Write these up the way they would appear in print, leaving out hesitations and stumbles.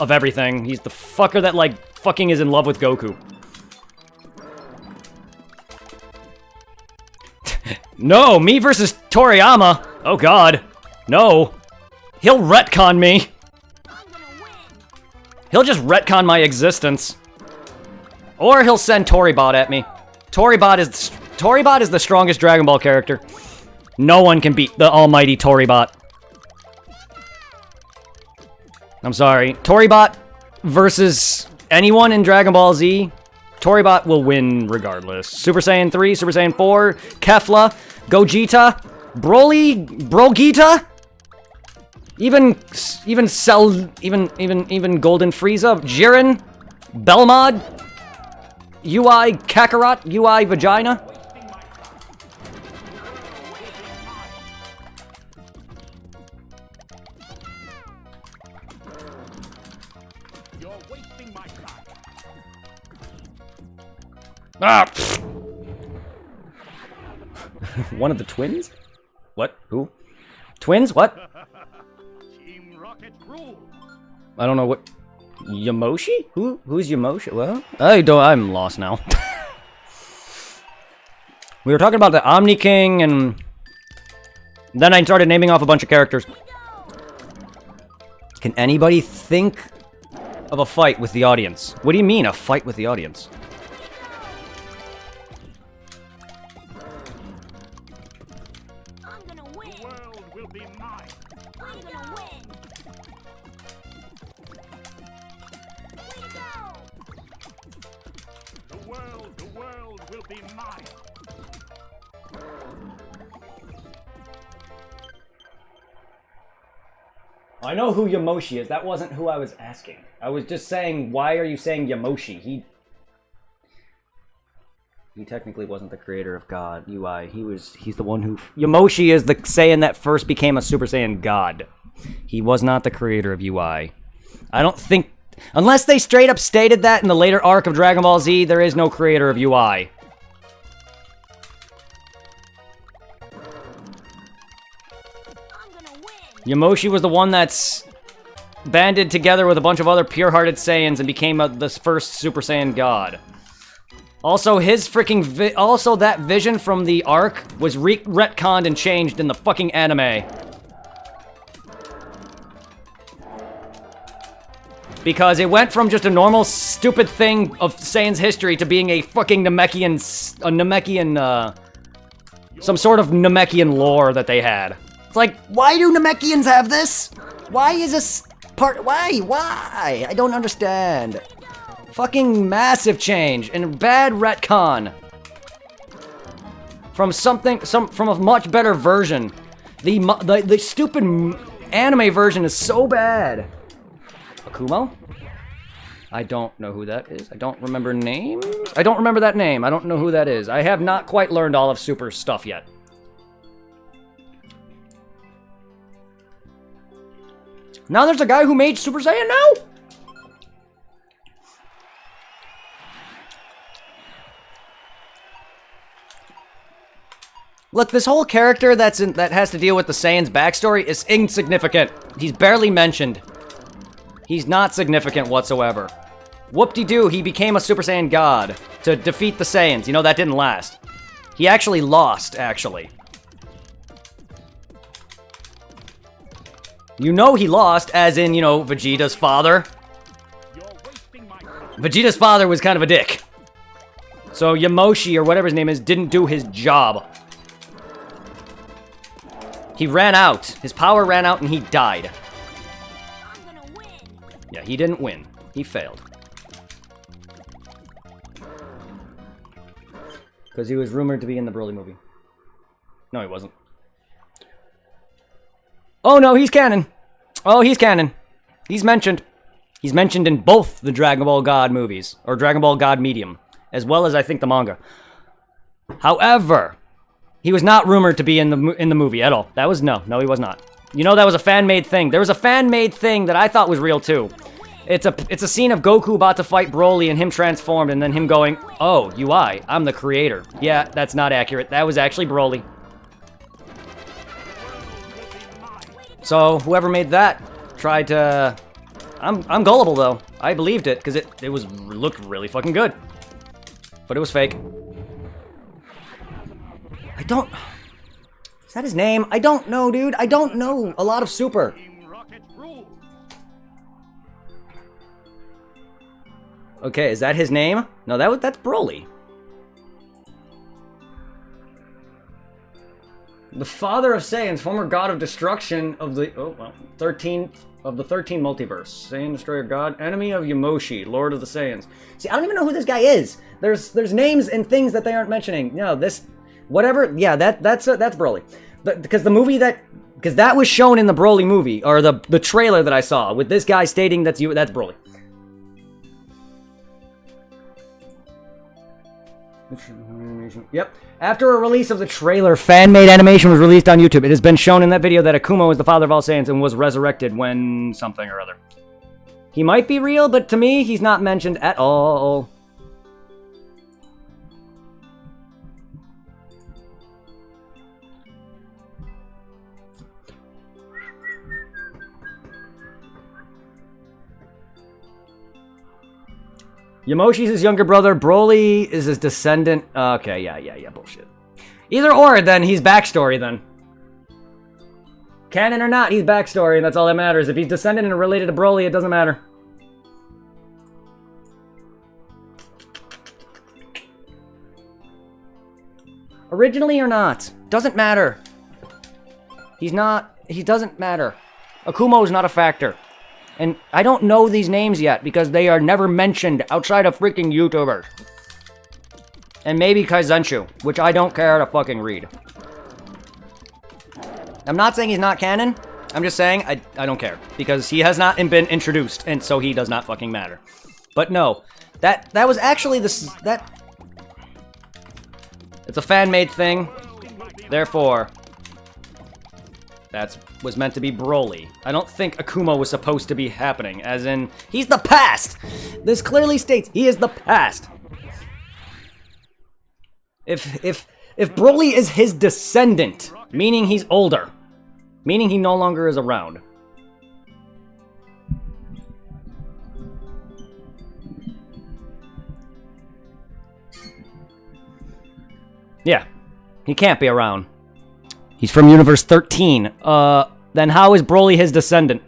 of everything. He's the fucker that, like, fucking is in love with Goku. No, me versus Toriyama. Oh god. No. He'll retcon me. He'll just retcon my existence. Or he'll send Toribot at me. Toribot is the strongest Dragon Ball character. No one can beat the almighty Toribot. I'm sorry. Toribot versus anyone in Dragon Ball Z, Toribot will win regardless. Super Saiyan 3, Super Saiyan 4, Kefla, Gogeta, Broly, Brogeta, even Golden Frieza, Jiren, Belmod, UI Kakarot, UI Vagina. Ah! One of the twins? What? Who? Twins? What? I don't know what... Yamoshi? Who's Yamoshi? Well, I'm lost now. We were talking about the Omni King, and then I started naming off a bunch of characters. Can anybody think of a fight with the audience? What do you mean, a fight with the audience? I know who Yamoshi is. That wasn't who I was asking. I was just saying, why are you saying Yamoshi? He technically wasn't the creator of God, UI. He's the one who... Yamoshi is the Saiyan that first became a Super Saiyan God. He was not the creator of UI. I don't think... Unless they straight up stated that in the later arc of Dragon Ball Z, there is no creator of UI. Yamoshi was the one that's banded together with a bunch of other pure-hearted Saiyans and became the first Super Saiyan God. Also, his freaking also that vision from the arc was retconned and changed in the fucking anime. Because it went from just a normal stupid thing of Saiyan's history to being a fucking Namekian, some sort of Namekian lore that they had. It's like, why do Namekians have this? Why is this part? Why? I don't understand. Fucking massive change and bad retcon. From from a much better version. The stupid anime version is so bad. Akumo? I don't know who that is. I don't remember names. I don't remember that name. I don't know who that is. I have not quite learned all of Super stuff yet. Now there's a guy who made Super Saiyan now? Look, this whole character that has to deal with the Saiyan's backstory is insignificant. He's barely mentioned. He's not significant whatsoever. Whoop-de-doo, he became a Super Saiyan God to defeat the Saiyans. You know, that didn't last. He actually lost, actually. You know he lost, as in, you know, Vegeta's father. Vegeta's father was kind of a dick. So Yamoshi, or whatever his name is, didn't do his job. He ran out. His power ran out and he died. Yeah, he didn't win. He failed. Because he was rumored to be in the Broly movie. No, he wasn't. Oh no, he's canon. Oh, he's canon. He's mentioned. He's mentioned in both the Dragon Ball God movies, or Dragon Ball God Medium, as well as I think the manga. However, he was not rumored to be in the movie at all. That was no, he was not. You know, that was a fan-made thing. There was a fan-made thing that I thought was real too. It's a scene of Goku about to fight Broly and him transformed, and then him going, "Oh, UI, I'm the creator." Yeah, that's not accurate. That was actually Broly. So, whoever made that tried to I'm gullible though. I believed it because it looked really fucking good, but it was fake. I don't. Is that his name? I don't know, dude. I don't know a lot of Super. Okay, is that his name? No, that's Broly. The father of Saiyans, former god of destruction of the 13th of the 13 multiverse. Saiyan destroyer god, enemy of Yamoshi, lord of the Saiyans. See, I don't even know who this guy is. There's names and things that they aren't mentioning. No, this whatever. Yeah, that's Broly. Because that was shown in the Broly movie or the trailer that I saw with this guy stating that's Broly. Yep. After a release of the trailer, fan-made animation was released on YouTube. It has been shown in that video that Akuma is the father of all Saiyans and was resurrected when something or other. He might be real, but to me, he's not mentioned at all. Yamoshi's his younger brother. Broly is his descendant. Okay, yeah, bullshit. Either or, then he's backstory, then. Canon or not, he's backstory, and that's all that matters. If he's descendant and related to Broly, it doesn't matter. Originally or not, doesn't matter. He doesn't matter. Akumo is not a factor. And I don't know these names yet because they are never mentioned outside of freaking YouTubers. And maybe Kaizenshu, which I don't care to fucking read. I'm not saying he's not canon. I'm just saying I don't care because he has not been introduced, and so he does not fucking matter. But no, that was actually it's a fan-made thing. Therefore, that was meant to be Broly. I don't think Akuma was supposed to be happening, as in, he's the past! This clearly states he is the past. If Broly is his descendant, meaning he's older, meaning he no longer is around. Yeah, he can't be around. He's from Universe 13. Then how is Broly his descendant?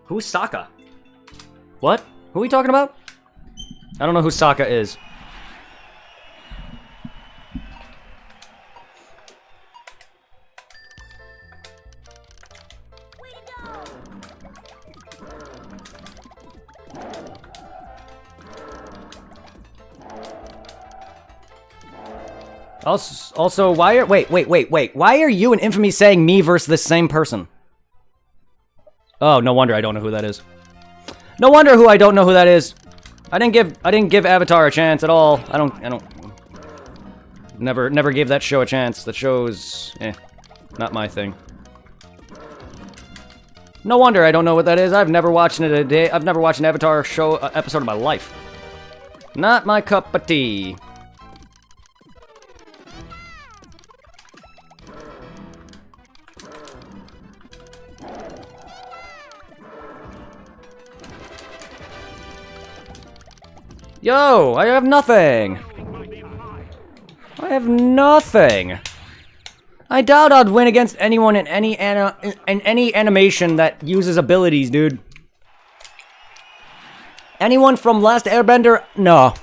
Who's Sokka? What? Who are we talking about? I don't know who Sokka is. Also, why are... Wait. Why are you and Infamy saying me versus this same person? Oh, no wonder I don't know who that is. No wonder I don't know who that is. I didn't give Avatar a chance at all. I don't... Never gave that show a chance. That show's... not my thing. No wonder I don't know what that is. I've never watched it a day. I've never watched an Avatar show episode in my life. Not my cup of tea. Yo, I have nothing. I have nothing. I doubt I'd win against anyone in any animation that uses abilities, dude. Anyone from Last Airbender? No.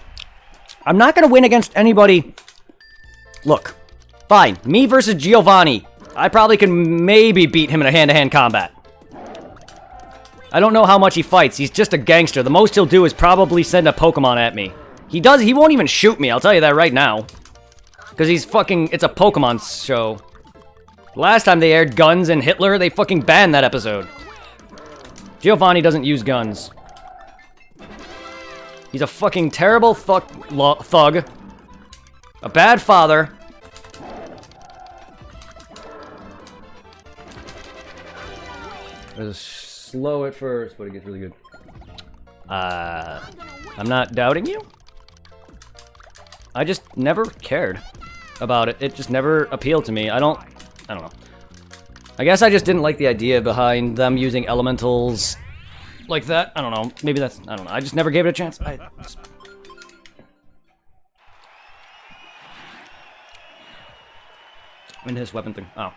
I'm not gonna win against anybody. Look, fine. Me versus Giovanni. I probably can maybe beat him in a hand-to-hand combat. I don't know how much he fights. He's just a gangster. The most he'll do is probably send a Pokemon at me. He won't even shoot me, I'll tell you that right now. Because he's fucking... It's a Pokemon show. Last time they aired guns and Hitler, they fucking banned that episode. Giovanni doesn't use guns. He's a fucking terrible thug. A bad father. Slow at first, but it gets really good. I'm not doubting you. I just never cared about it. It just never appealed to me. I don't know. I guess I just didn't like the idea behind them using elementals like that. I don't know. Maybe that's... I don't know. I just never gave it a chance. Into this weapon thing. Oh.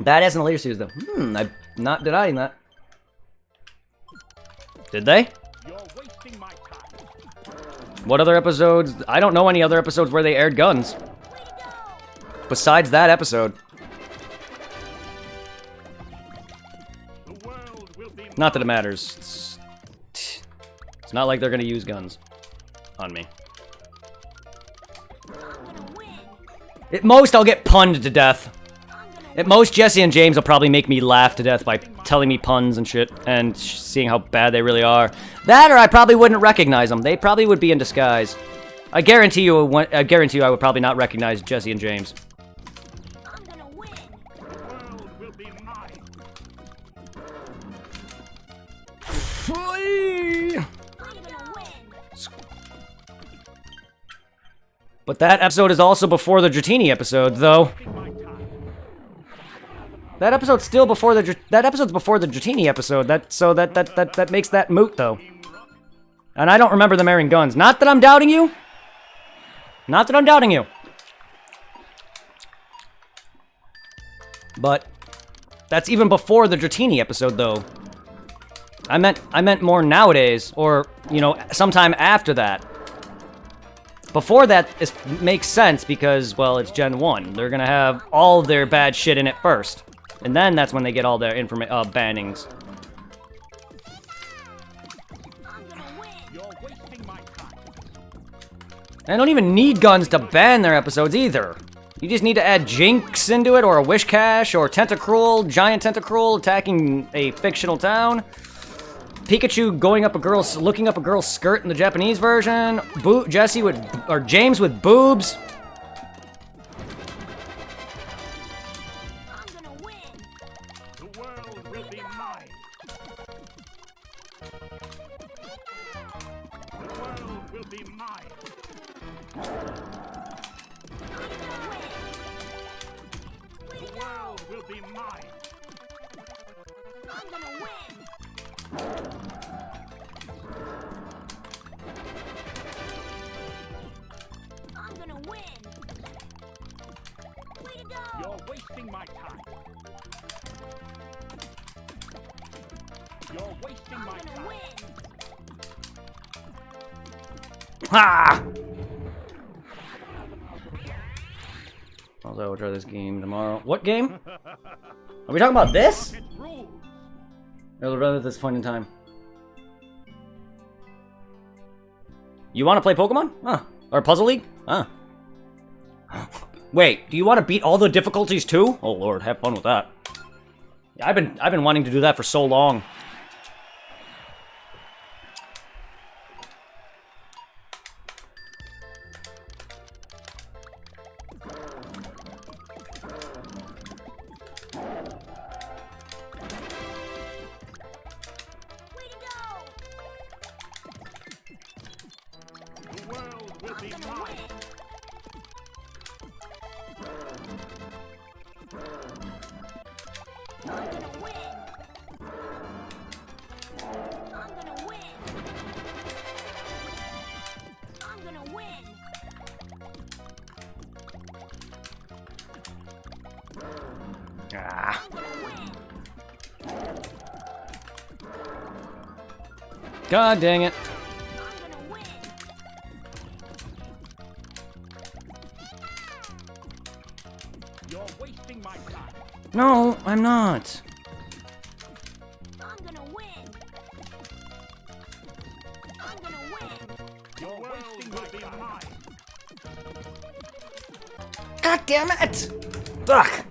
Badass in the later series, though. I'm not denying that. Did they? You're wasting my time. What other episodes? I don't know any other episodes where they aired guns. Besides that episode. Not that it matters. It's not like they're gonna use guns on me. At most, I'll get punned to death. At most, Jesse and James will probably make me laugh to death by telling me puns and shit, and seeing how bad they really are. That, or I probably wouldn't recognize them. They probably would be in disguise. I guarantee you I would probably not recognize Jesse and James. I'm gonna win. The world will be mine. I'm gonna win. But that episode is also before the Dratini episode, though. That episode's still before the episode's before the Dratini episode. That makes that moot, though. And I don't remember them airing guns. Not that I'm doubting you. Not that I'm doubting you. But that's even before the Dratini episode, though. I meant more nowadays, or you know, sometime after that. Before that, it makes sense because, well, it's Gen 1. They're gonna have all their bad shit in it first. And then that's when they get all their bannings. I don't even need guns to ban their episodes either. You just need to add Jinx into it, or a Wish Cache, or Tentacruel, Giant Tentacruel attacking a fictional town. Pikachu going up a girl's, looking up a girl's skirt in the Japanese version. Jesse with, or James with boobs. I'm gonna win. The world will be mine. The world will be mine. I'm gonna win. The world will be mine. I'm gonna win. I'm gonna win. Way to go. You're wasting my time. You're wasting my time. Win. Ha! Also, we'll try this game tomorrow. What game? Are we talking about this? Or rather this point in time? You want to play Pokemon? Huh. Or Puzzle League? Huh. Wait, do you want to beat all the difficulties too? Oh lord, have fun with that. Yeah, I've been wanting to do that for so long. Ah. God dang it. You're wasting my time. No, I'm not. I'm gonna win. I'm gonna win. You're wasting my time. God damn it! Fuck.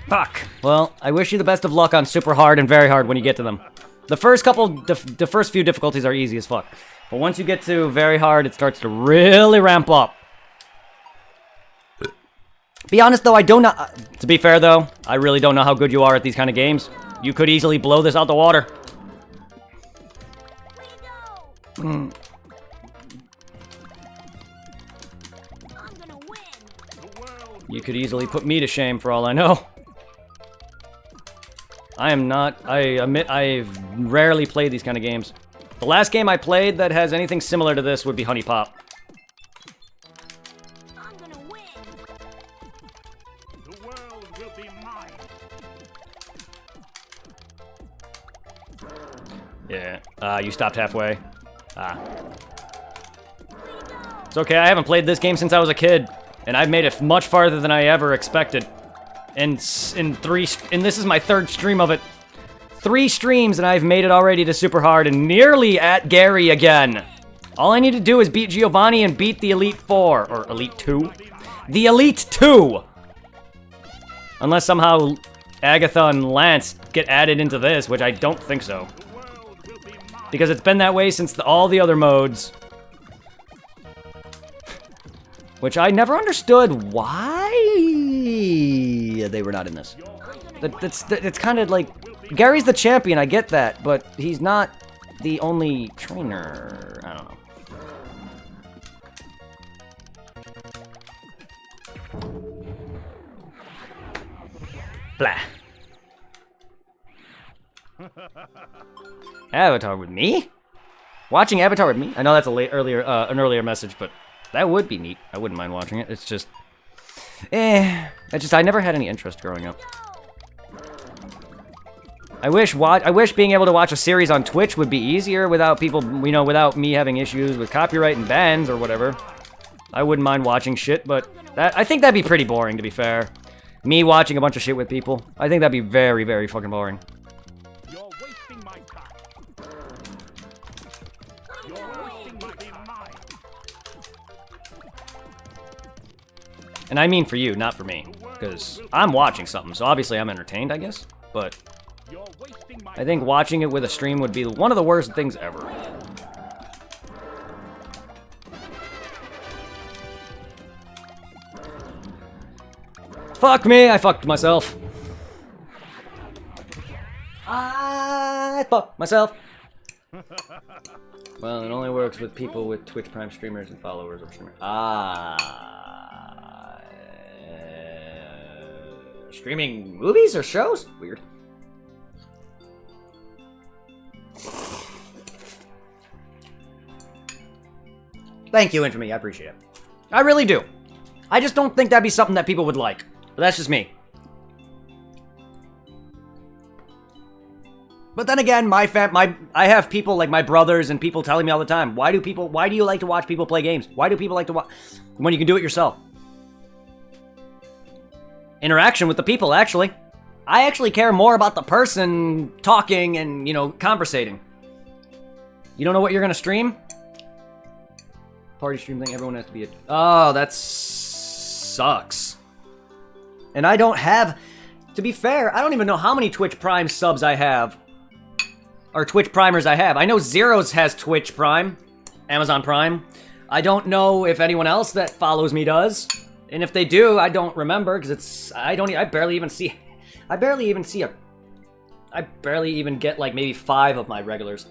Fuck. Well, I wish you the best of luck on super hard and very hard when you get to them. The first couple, the first few difficulties are easy as fuck. But once you get to very hard, it starts to really ramp up. Be honest though, I don't know. To be fair though, I really don't know how good you are at these kind of games. You could easily blow this out the water. You could easily put me to shame for all I know. I am not... I admit I've rarely played these kind of games. The last game I played that has anything similar to this would be Honey Pop. I'm gonna win. The world will be mine. Yeah. You stopped halfway. Ah. It's okay, I haven't played this game since I was a kid. And I've made it much farther than I ever expected. And this is my 3rd stream of it. 3 streams and I've made it already to super hard and nearly at Gary again. All I need to do is beat Giovanni and beat the Elite 4, or Elite 2. The Elite 2! Unless somehow Agatha and Lance get added into this, which I don't think so. Because it's been that way since all the other modes. Which I never understood why they were not in this. It's kind of like... Gary's the champion, I get that, but he's not the only trainer. I don't know. Blah. Avatar with me? Watching Avatar with me? I know that's an earlier message, but that would be neat. I wouldn't mind watching it. It's just... I never had any interest growing up. I wish being able to watch a series on Twitch would be easier without people, without me having issues with copyright and bans or whatever. I wouldn't mind watching shit, but I think that'd be pretty boring, to be fair. Me watching a bunch of shit with people. I think that'd be very, very fucking boring. You're wasting my time. You're wasting my time. And I mean for you, not for me. Because I'm watching something, so obviously I'm entertained, I guess. But I think watching it with a stream would be one of the worst things ever. Fuck me, I fucked myself. I fucked myself. Well, it only works with people with Twitch Prime streamers and followers of streamers. Streaming movies or shows? Weird. Thank you, Infamy. I appreciate it. I really do. I just don't think that'd be something that people would like. But that's just me. But then again, I have people like my brothers and people telling me all the time, why do you like to watch people play games? Why do people like to watch when you can do it yourself? Interaction with the people, actually. I actually care more about the person talking and, conversating. You don't know what you're gonna stream? Party stream thing, everyone has to be Oh, that sucks. And I don't have, to be fair, I don't even know how many Twitch Prime subs I have. Or Twitch Primers I have. I know Zeros has Twitch Prime, Amazon Prime. I don't know if anyone else that follows me does. And if they do, I don't remember, because I barely even get like maybe 5 of my regulars.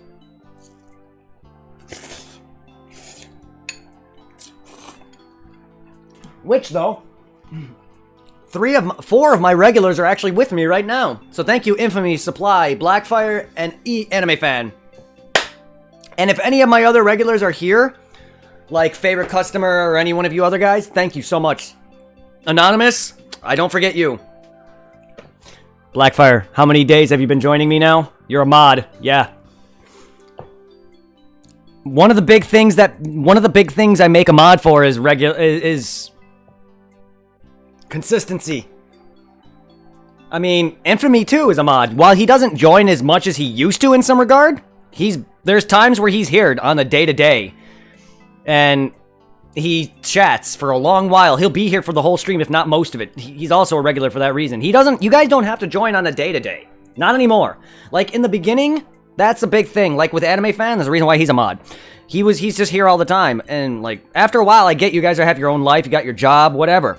Which, though, 4 of my regulars are actually with me right now. So thank you, Infamy, Supply, Blackfire, and Anime Fan. And if any of my other regulars are here, like Favorite Customer or any one of you other guys, thank you so much. Anonymous, I don't forget you. Blackfire, how many days have you been joining me now? You're a mod, yeah. One of the big things I make a mod for is consistency. I mean, Infamy too is a mod. While he doesn't join as much as he used to in some regard, there's times where he's here on the day-to-day. And he chats for a long while. He'll be here for the whole stream, if not most of it. He's also a regular for that reason. You guys don't have to join on a day-to-day. Not anymore. Like, in the beginning, that's a big thing. Like, with Anime Fan, there's a reason why he's a mod. He's just here all the time. And, like, after a while, I get you guys have your own life, you got your job, whatever.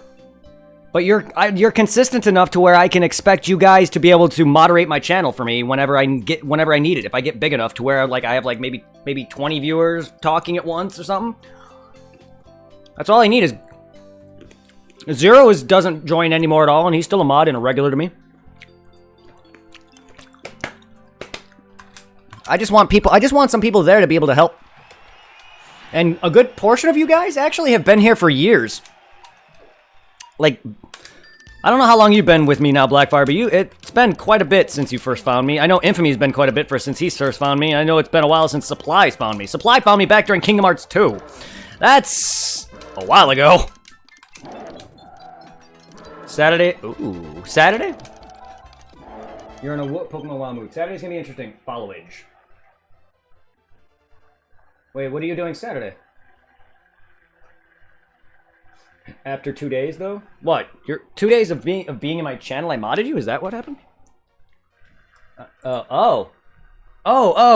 But you're consistent enough to where I can expect you guys to be able to moderate my channel for me whenever I need it. If I get big enough to where, like, I have, like, maybe 20 viewers talking at once or something. That's all I need is Zero doesn't join anymore at all, and he's still a mod and a regular to me. I just want some people there to be able to help. And a good portion of you guys actually have been here for years. Like, I don't know how long you've been with me now, Blackfire, but it's been quite a bit since you first found me. I know Infamy's been quite a bit since he first found me. I know it's been a while since Supply's found me. Supply found me back during Kingdom Hearts 2. That's a while ago. Saturday. Ooh, Saturday? You're in a Pokemon WoW mood. Saturday's gonna be interesting. Follow Age. Wait, what are you doing Saturday? After 2 days, though? What? You're 2 days of being in my channel, I modded you? Is that what happened? Oh,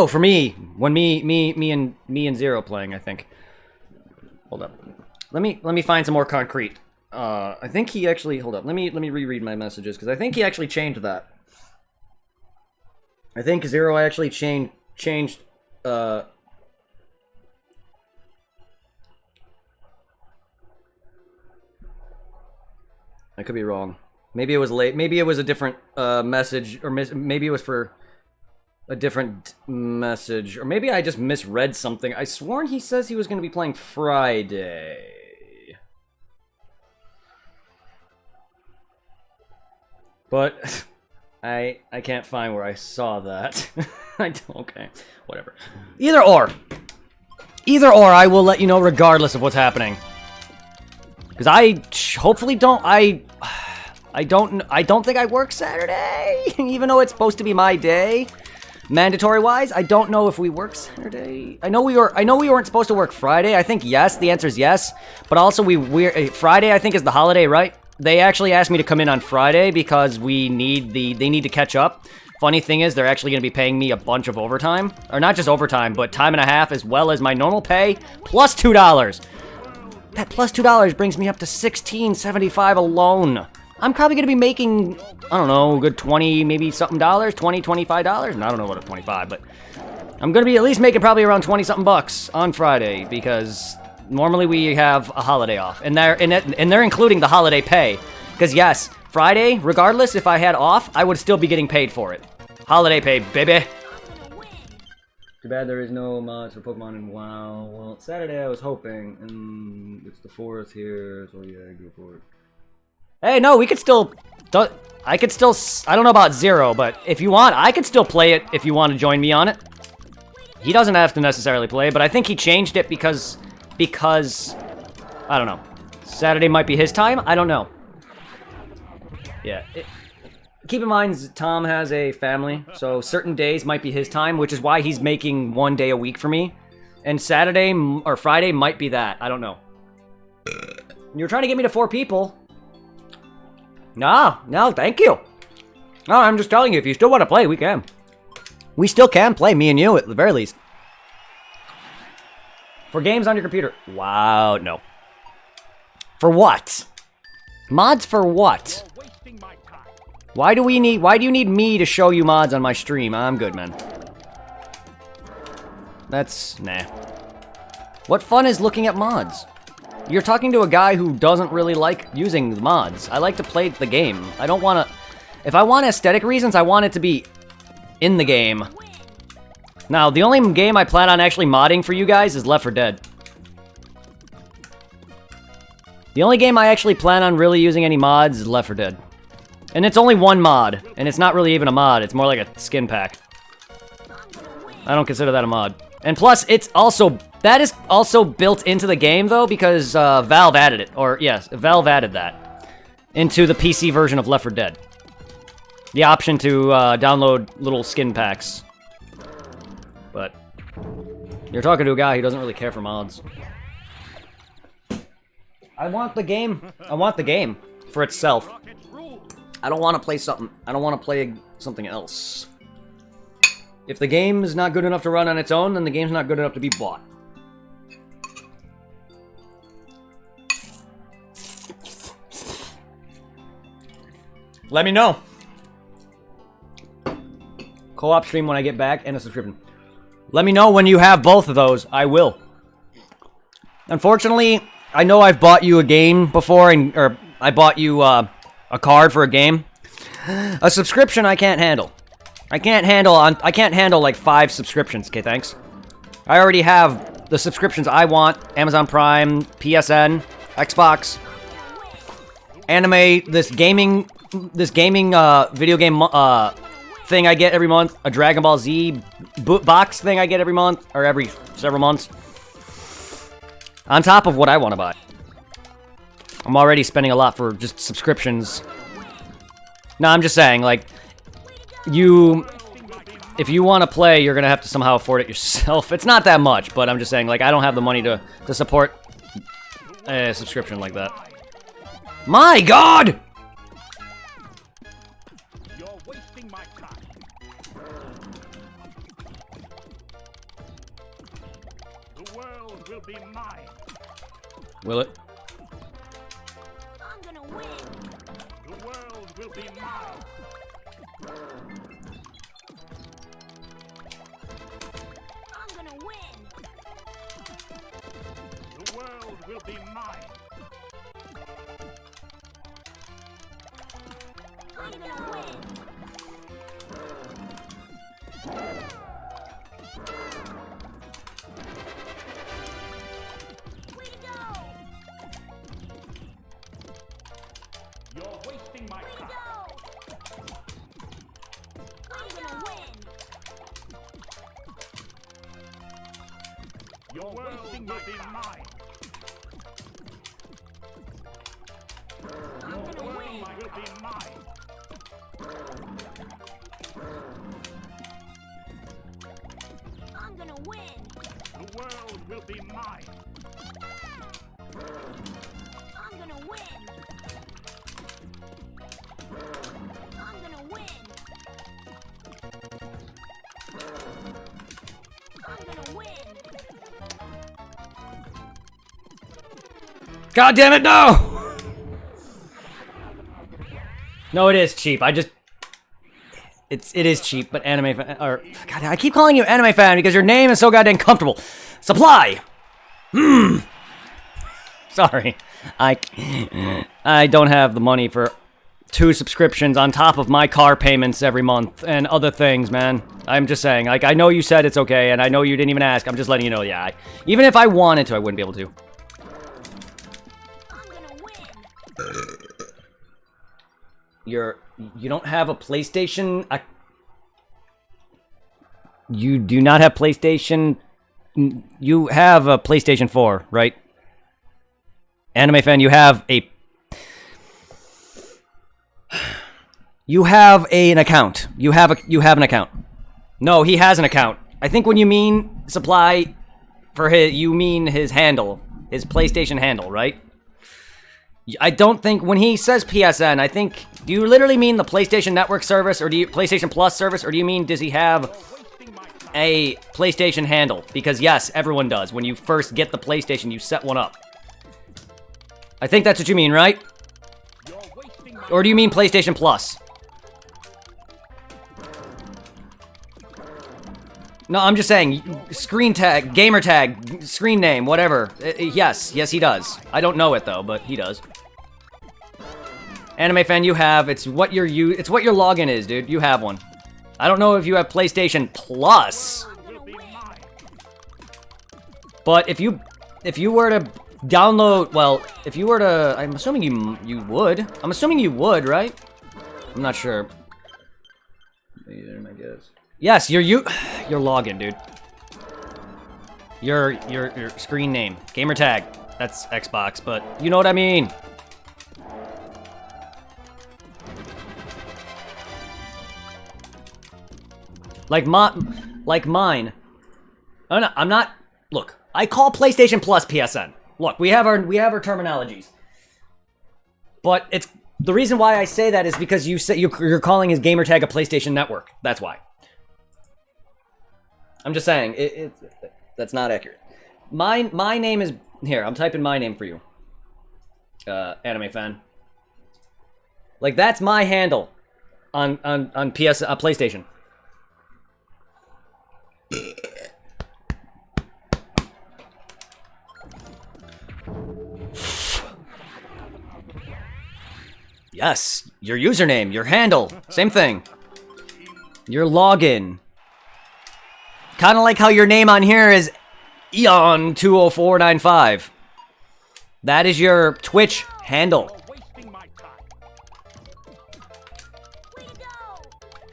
for me. When me and Zero playing, I think. Hold up. Let me find some more concrete. I think he actually, hold up. Let me reread my messages, because I think he actually changed that. I think Zero actually changed, I could be wrong. Maybe it was late. Maybe it was a different message, or maybe it was for a different message, or maybe I just misread something. I sworn he says he was going to be playing Friday. But I can't find where I saw that. Okay, whatever. Either or, I will let you know regardless of what's happening. Because I hopefully don't. I don't think I work Saturday, even though it's supposed to be my day, mandatory wise. I don't know if we work Saturday. I know we weren't supposed to work Friday. I think yes. The answer is yes. But also Friday I think is the holiday, right? They actually asked me to come in on Friday because they need to catch up. Funny thing is, they're actually going to be paying me a bunch of overtime, or not just overtime, but time and a half as well as my normal pay plus $2. That plus $2 brings me up to $16.75 alone. I'm probably going to be making, I don't know, a good 20, maybe something dollars, $20, $25. And I don't know what a 25, but I'm going to be at least making probably around 20 something bucks on Friday, because normally we have a holiday off, and they're including the holiday pay. Because yes, Friday, regardless if I had off, I would still be getting paid for it. Holiday pay, baby. Too bad there is no mods for Pokemon in WoW. Well, Saturday I was hoping, and it's the 4th here, so yeah, go for it. Hey, no, we could still... I could still... I don't know about Zero, but if you want, I could still play it if you want to join me on it. He doesn't have to necessarily play, but I think he changed it because... I don't know. Saturday might be his time? I don't know. Yeah. Keep in mind, Tom has a family, so certain days might be his time, which is why he's making 1 day a week for me. And Saturday or Friday might be that. I don't know. You're trying to get me to 4 people. No, thank you. No, I'm just telling you, if you still want to play, we can. We still can play, me and you, at the very least. For games on your computer. Wow, no. For what? Mods for what? You're wasting my time. Why do you need me to show you mods on my stream? I'm good, man. That's, nah. What fun is looking at mods? You're talking to a guy who doesn't really like using the mods. I like to play the game. I don't want to... If I want aesthetic reasons, I want it to be in the game. Now, the only game I plan on actually modding for you guys is Left 4 Dead. The only game I actually plan on really using any mods is Left 4 Dead. And it's only one mod, and it's not really even a mod, it's more like a skin pack. I don't consider that a mod. And plus, that is also built into the game, though, because Valve added it. Or, yes, Valve added that into the PC version of Left 4 Dead. The option to download little skin packs. But you're talking to a guy who doesn't really care for mods. I want the game for itself. I don't want to play something. I don't want to play something else. If the game is not good enough to run on its own, then the game's not good enough to be bought. Let me know. Co-op stream when I get back and a subscription. Let me know when you have both of those. I will. Unfortunately, I know I've bought you a game before, or I bought you a card for a game. A subscription I can't handle. I can't handle like 5 subscriptions. Okay, thanks. I already have the subscriptions I want: Amazon Prime, PSN, Xbox, anime, this gaming video game thing I get every month, a Dragon Ball Z box thing I get every month or every several months. On top of what I want to buy. I'm already spending a lot for just subscriptions. No, I'm just saying, like, if you want to play, you're going to have to somehow afford it yourself. It's not that much, but I'm just saying, like, I don't have the money to support a subscription like that. My God! You're wasting my time. The world will be mine. Will it? I'm gonna win. The world will be mine. I'm gonna win. The world will be mine. I'm gonna win. Way to go! You're wasting my Way to time. go! I'm gonna win. Your world will be mine. I'm gonna World win. will be mine. I'm gonna win. The world will be mine. I'm gonna win. I'm gonna win. I'm gonna win. God damn it, no! No, it is cheap. It is cheap, but anime fan, or God, I keep calling you anime fan because your name is so goddamn comfortable. Supply. Sorry, I don't have the money for 2 subscriptions on top of my car payments every month and other things, man. I'm just saying, like, I know you said it's okay, and I know you didn't even ask. I'm just letting you know, yeah. Even if I wanted to, I wouldn't be able to. I'm gonna win. You don't have a PlayStation. You do not have PlayStation. You have a PlayStation 4, right? Anime fan, you have an account. You have an account. No, he has an account. I think when you mean supply for his, you mean his handle, his PlayStation handle, right? I don't think when he says PSN, I think, do you literally mean the PlayStation Network service, or do you PlayStation Plus service, or do you mean does he have a PlayStation handle? Because yes, everyone does. When you first get the PlayStation, you set one up. I think that's what you mean, right? Or do you mean PlayStation Plus? No, I'm just saying, screen tag, gamer tag, screen name, whatever. Yes, he does. I don't know it though, but he does. Anime fan, you have. It's what your login is, dude. You have one. I don't know if you have PlayStation Plus, but if you were to download, well, if you were to, I'm assuming you would. I'm assuming you would, right? I'm not sure. I guess. Yes, your login, dude. Your screen name, gamer tag. That's Xbox, but you know what I mean. Like mine. I'm not. Look, I call PlayStation Plus PSN. Look, we have our terminologies. But it's the reason why I say that is because you say you're calling his gamer tag a PlayStation Network. That's why. I'm just saying that's not accurate. My name is here. I'm typing my name for you, anime fan. Like that's my handle on PlayStation. Yes, your username, your handle, same thing. Your login. Kind of like how your name on here is Eon20495. That is your Twitch handle. You're wasting my time. Way to go!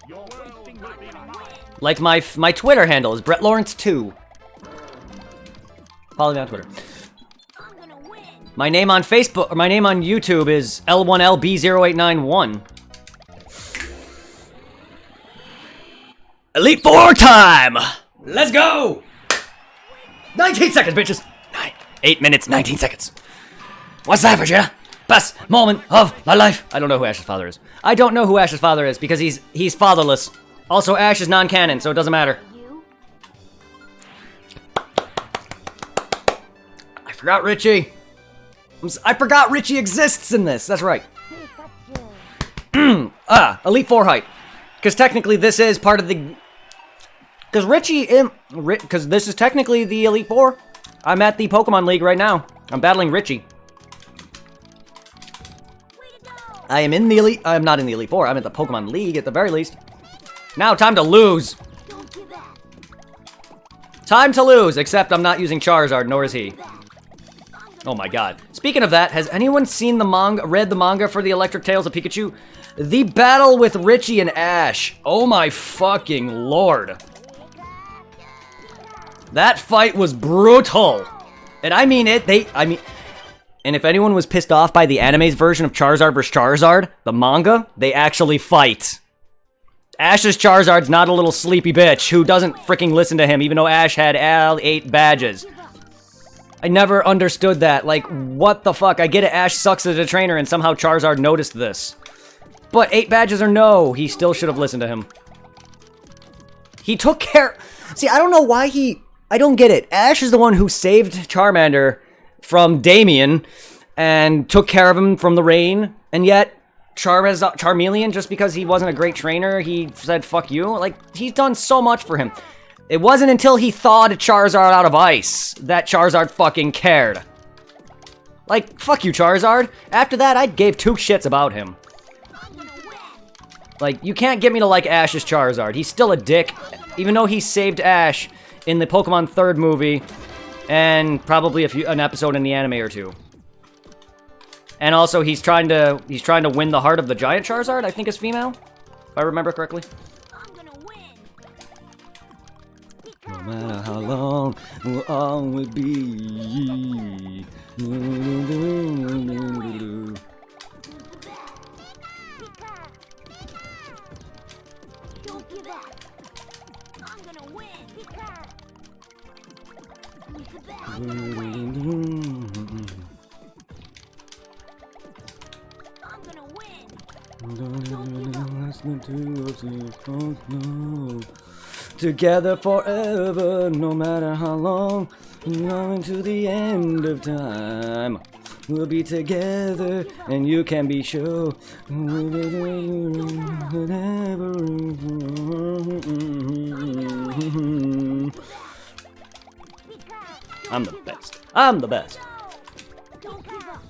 Your wasting will be mine. Like my Twitter handle is Brett Lawrence 2. Follow me on Twitter. I'm gonna win! My name on Facebook, or my name on YouTube is L1LB0891. Elite Four time! Let's go! 19 seconds, bitches! 8 minutes, 19 seconds. What's that, Virginia? Best moment of my life. I don't know who Ash's father is. I don't know who Ash's father is because he's fatherless. Also, Ash is non-canon, so it doesn't matter. You? I forgot Richie. I forgot Richie exists in this. That's right. Elite Four height. Because technically this is part of the... Because because this is technically the Elite Four. I'm at the Pokemon League right now. I'm battling Richie. Way to go! I am in the Elite... I'm not in the Elite Four. I'm at the Pokemon League at the very least. Now, time to lose. Don't give up! Time to lose, except I'm not using Charizard, nor is he. Oh my god. Speaking of that, has anyone seen the manga, read the manga for the Electric Tales of Pikachu? The battle with Richie and Ash. Oh my fucking lord. That fight was brutal. And I mean it, and if anyone was pissed off by the anime's version of Charizard vs. Charizard, the manga, they actually fight. Ash's Charizard's not a little sleepy bitch who doesn't freaking listen to him, even though Ash had all 8 badges. I never understood that. Like, what the fuck? I get it, Ash sucks as a trainer, and somehow Charizard noticed this. But 8 badges or no, he still should have listened to him. He took care... See, I don't know why I don't get it. Ash is the one who saved Charmander from Damien and took care of him from the rain, and yet Charmeleon, just because he wasn't a great trainer, he said, fuck you. Like, he's done so much for him. It wasn't until he thawed Charizard out of ice that Charizard fucking cared. Like, fuck you, Charizard. After that, I gave 2 shits about him. Like, you can't get me to like Ash's Charizard. He's still a dick, even though he saved Ash in the Pokemon 3rd movie, and probably an episode in the anime or 2. And also, he's trying to win the heart of the giant Charizard, I think is female, if I remember correctly. I'm gonna win! No matter how long, we'll always be. Don't give up! I'm gonna win! Who's the best? I'm gonna win! Together forever, no matter how long, going to the end of time. We'll be together, and you can be sure. I'm the best. I'm the best. Don't give up!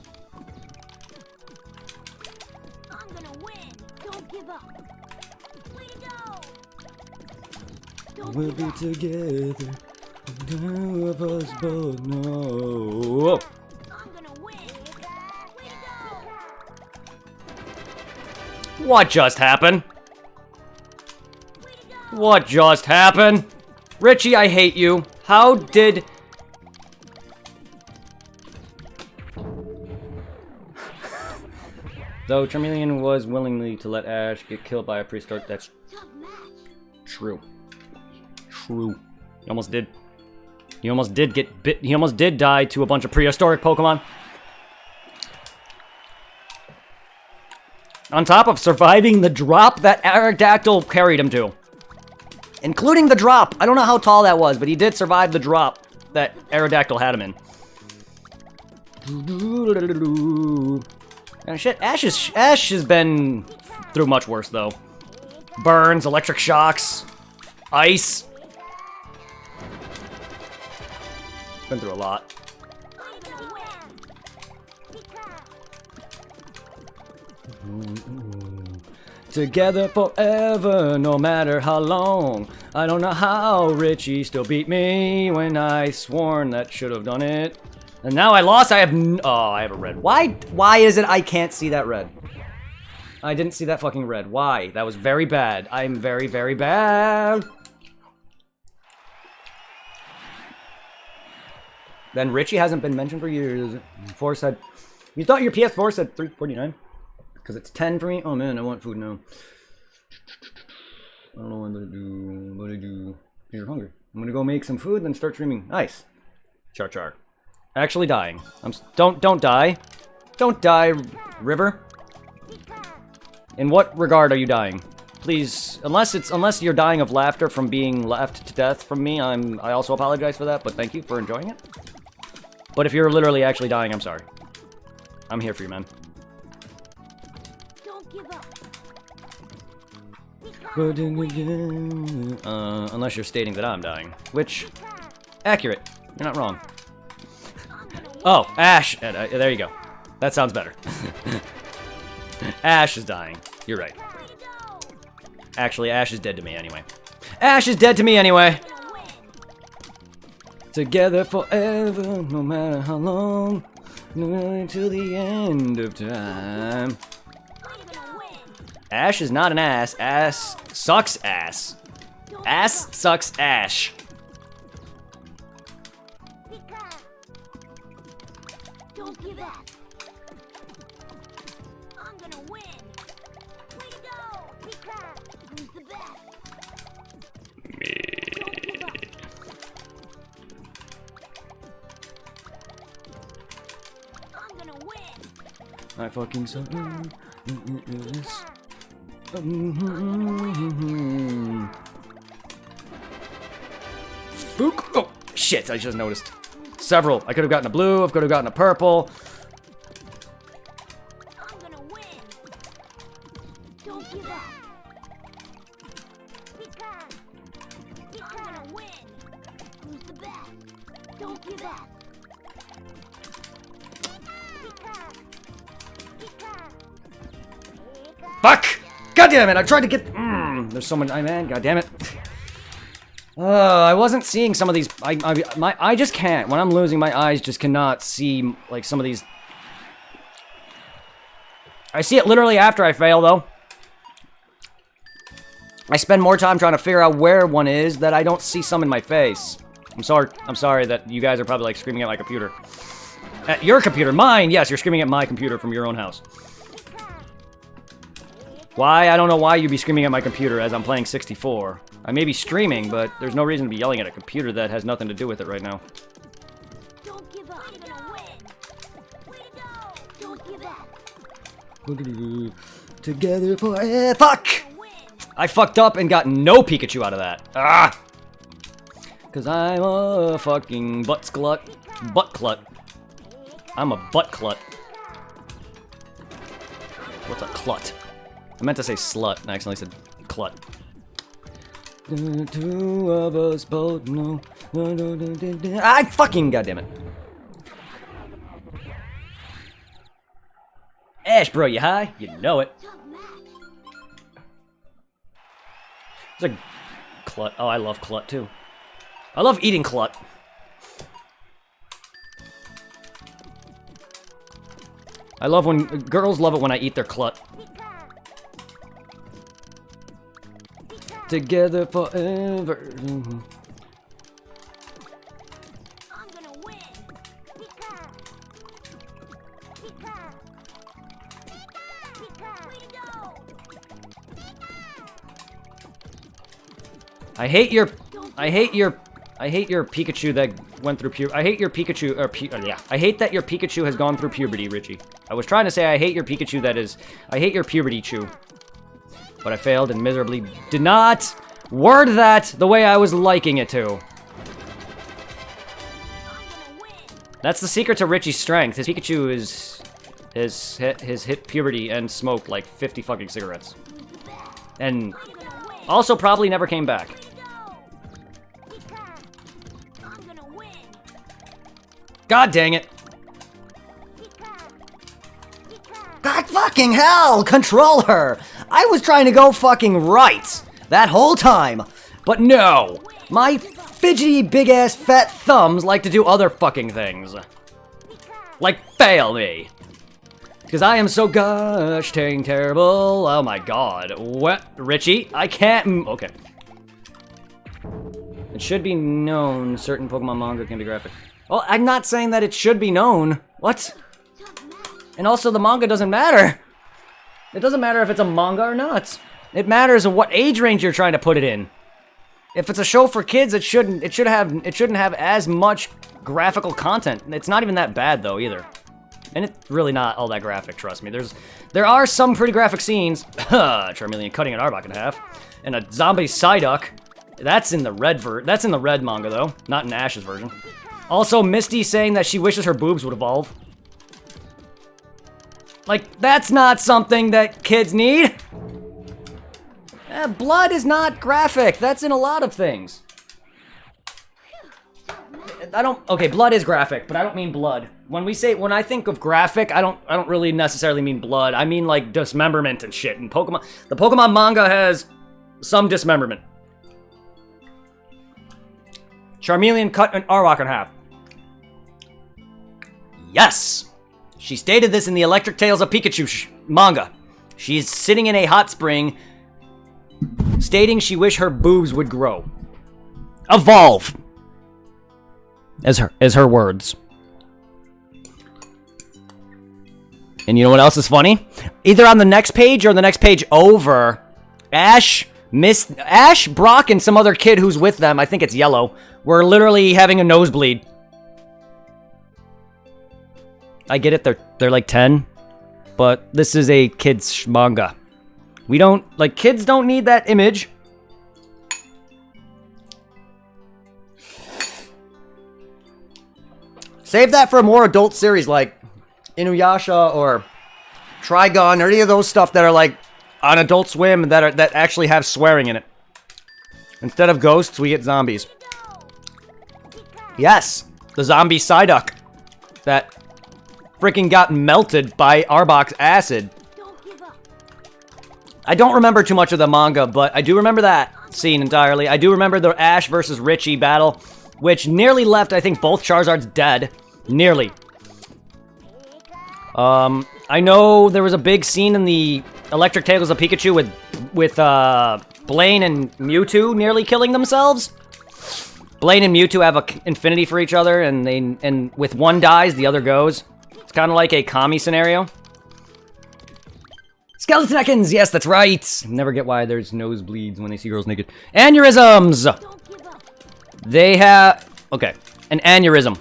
I'm gonna win! Don't give up! Way to go! We'll be together. None of us both know. I'm gonna win! Way to go! What just happened? Way to go! What just happened? Richie, I hate you. How did... Though Charmeleon was willingly to let Ash get killed by a prehistoric... That's Tough match! true. True. He almost did. He almost did get bit. He almost did die to a bunch of prehistoric Pokemon. On top of surviving the drop that Aerodactyl carried him to. Including the drop. I don't know how tall that was, but he did survive the drop that Aerodactyl had him in. And shit, Ash has been through much worse, though. Burns, electric shocks, ice. Been through a lot. I'm gonna win! Together forever, no matter how long. I don't know how Richie still beat me when I sworn that should have done it. And now I lost. I have I have a red. Why is it I can't see that red? I didn't see that fucking red. Why? That was very bad. I'm very, very bad. Then Richie hasn't been mentioned for years. 4 said, you thought your PS4 said 349? Because it's 10 for me? Oh man, I want food now. I don't know what I'm gonna do. What do I do? You're hungry. I'm gonna go make some food, then start streaming. Nice. Char char. Actually dying. Don't die. Don't die, River. In what regard are you dying? Please, unless you're dying of laughter from being laughed to death from me, I also apologize for that, but thank you for enjoying it. But if you're literally actually dying, I'm sorry. I'm here for you, man. Don't give up. Unless you're stating that I'm dying. Which, accurate. You're not wrong. Oh, Ash. There you go. That sounds better. Ash is dying. You're right. Actually, Ash is dead to me anyway. Ash is dead to me anyway. Together forever, no matter how long, until the end of time. Ash is not an ass. Ass sucks ass. Ass sucks Ash. Don't give up. I'm gonna win. Way to go, Pika. Who's the best? I'm gonna win. I fucking suck. Spook. Oh shit! I just noticed. Several. I could have gotten a blue. I could have gotten a purple. I'm gonna win. Don't give up. Pika. I'm gonna win. Who's the best? Don't give up. Pika. Pika. Pika. Fuck! God damn it! I tried to get. There's someone. Man. God damn it. I wasn't seeing some of these. I just can't. When I'm losing, my eyes just cannot see like some of these. I see it literally after I fail, though. I spend more time trying to figure out where one is that I don't see some in my face. I'm sorry that you guys are probably like screaming at my computer. At your computer, mine. Yes, you're screaming at my computer from your own house. Why? I don't know why you'd be screaming at my computer as I'm playing 64. I may be streaming, but there's no reason to be yelling at a computer that has nothing to do with it right now. Don't give up. I'm gonna win. Way to go. Don't give up. Together forever. Fuck! I fucked up and got no Pikachu out of that. Ah! Cause I'm a fucking butt clut. Butt clut. I'm a butt clut. What's a clut? I meant to say slut, and I accidentally said clut. The two of us both know. I fucking goddamn it. Ash, bro, you high? You know it. It's a clut. Oh, I love clut too. I love eating clut. I love when girls love it when I eat their clut. Together forever. I'm gonna win. Pika. Pika. Pika. Way to go. I hate your Pikachu that went through puberty. I hate your Pikachu, yeah. I hate that your Pikachu has gone through puberty, Richie. I was trying to say I hate your Pikachu that is, I hate your puberty chew. But I failed and miserably did not word that the way I was liking it to. That's the secret to Richie's strength. His Pikachu has hit puberty and smoked like 50 fucking cigarettes. And also probably never came back. God dang it. God What fucking hell? Control her! I was trying to go fucking right that whole time. But no! My fidgety, big-ass, fat thumbs like to do other fucking things. Like fail me. Because I am so gosh dang terrible. Oh my god. What? Richie? I can't... Okay. It should be known certain Pokemon manga can be graphic. Well, I'm not saying that it should be known. What? And also, the manga doesn't matter. It doesn't matter if it's a manga or not. It matters what age range you're trying to put it in. If it's a show for kids, it shouldn't have as much graphical content. It's not even that bad though either. And it's really not all that graphic, trust me. There are some pretty graphic scenes. Charmeleon cutting an Arbok in half. And a zombie Psyduck. That's in the red manga though, not in Ash's version. Also, Misty saying that she wishes her boobs would evolve. Like, that's not something that kids need. Blood is not graphic. That's in a lot of things. Okay, blood is graphic, but I don't mean blood. When I think of graphic, I don't really necessarily mean blood. I mean like dismemberment and shit. And Pokemon, the Pokemon manga has some dismemberment. Charmeleon cut an Arbok in half. Yes! She stated this in the Electric Tales of Pikachu manga. She's sitting in a hot spring, stating she wished her boobs would grow. Evolve! As her words. And you know what else is funny? Either on the next page or the next page over, Ash, Brock, and some other kid who's with them, I think it's Yellow, were literally having a nosebleed. I get it, they're like 10, but this is a kid's manga. Kids don't need that image. Save that for a more adult series like Inuyasha or Trigun or any of those stuff that are like on Adult Swim that actually have swearing in it. Instead of ghosts, we get zombies. Yes, the zombie Psyduck that freaking got melted by Arbok's acid. I don't remember too much of the manga, but I do remember that scene entirely. I do remember the Ash versus Richie battle, which nearly left, I think, both Charizards dead. Nearly. I know there was a big scene in the Electric Tales of Pikachu with Blaine and Mewtwo nearly killing themselves. Blaine and Mewtwo have an infinity for each other, and with one dies, the other goes. It's kind of like a Kami scenario. Skeletonekins, yes, that's right. Never get why there's nosebleeds when they see girls naked. Aneurysms. They have an aneurysm.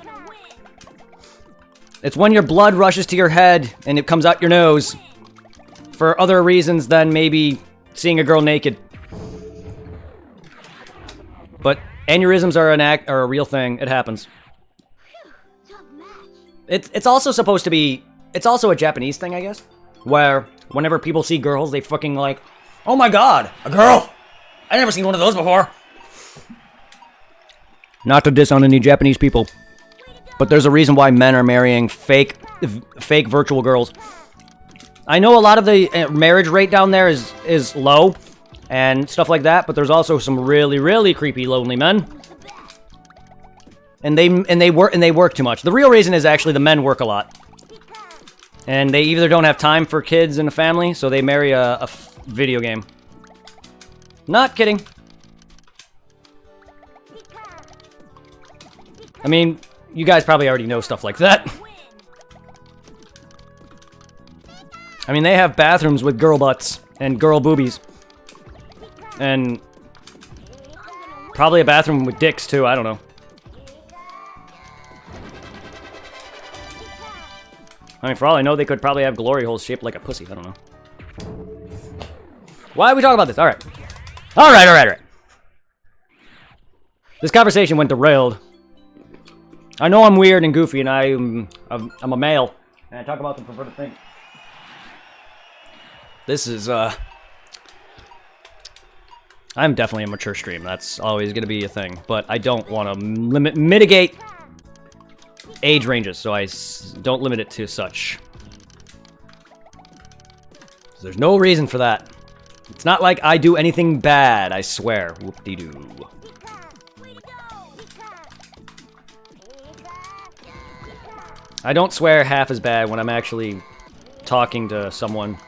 It's when your blood rushes to your head and it comes out your nose for other reasons than maybe seeing a girl naked. But aneurysms are a real thing. It happens. It's also supposed to be... It's also a Japanese thing, I guess. Where whenever people see girls, they fucking like, oh my god, a girl! I never seen one of those before. Not to diss on any Japanese people, but there's a reason why men are marrying fake virtual girls. I know a lot of the marriage rate down there is low and stuff like that, but there's also some really, really creepy, lonely men. And they work too much. The real reason is actually the men work a lot. And they either don't have time for kids and a family, so they marry a video game. Not kidding. I mean, you guys probably already know stuff like that. I mean, they have bathrooms with girl butts and girl boobies. And probably a bathroom with dicks, too. I don't know. I mean, for all I know, they could probably have glory holes shaped like a pussy. I don't know. Why are we talking about this? Alright. Alright. This conversation went derailed. I know I'm weird and goofy, and I'm a male. And I talk about the perverted thing. This is, I'm definitely a mature stream. That's always going to be a thing. But I don't want to mitigate age ranges, so I don't limit it to such. there's no reason for that. It's not like I do anything bad, I swear. Whoop-de-doo. Way to go! I don't swear half as bad when I'm actually talking to someone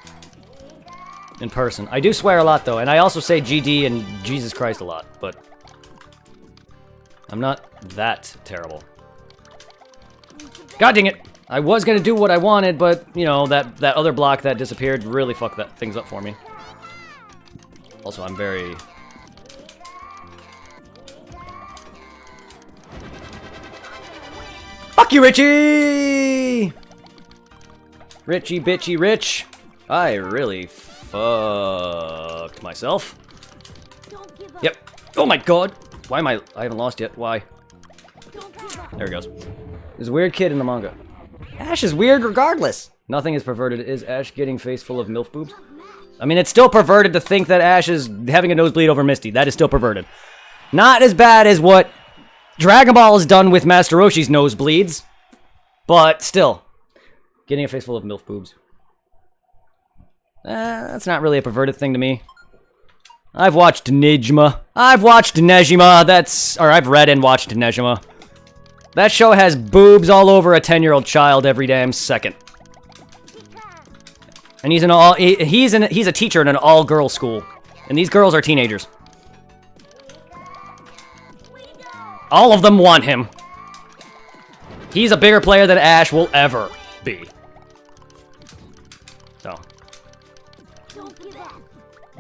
in person. I do swear a lot, though, and I also say GD and Jesus Christ a lot, but I'm not that terrible. God dang it! I was gonna do what I wanted, but, you know, that other block that disappeared really fucked that things up for me. Also, I'm very... Fuck you, Richie! Richie, bitchy, rich. I really fucked myself. Don't give up. Yep. Oh my god! Why am I haven't lost yet. Why? Don't give up. There he goes. There's a weird kid in the manga. Ash is weird regardless. Nothing is perverted. Is Ash getting face full of MILF boobs? I mean, it's still perverted to think that Ash is having a nosebleed over Misty. That is still perverted. Not as bad as what Dragon Ball has done with Master Roshi's nosebleeds. But still. Getting a face full of MILF boobs. That's not really a perverted thing to me. I've watched Nejima. I've watched Nejima. I've read and watched Nejima. That show has boobs all over a 10-year-old child every damn second. And he's a teacher in an all-girl school. And these girls are teenagers. All of them want him. He's a bigger player than Ash will ever be. So.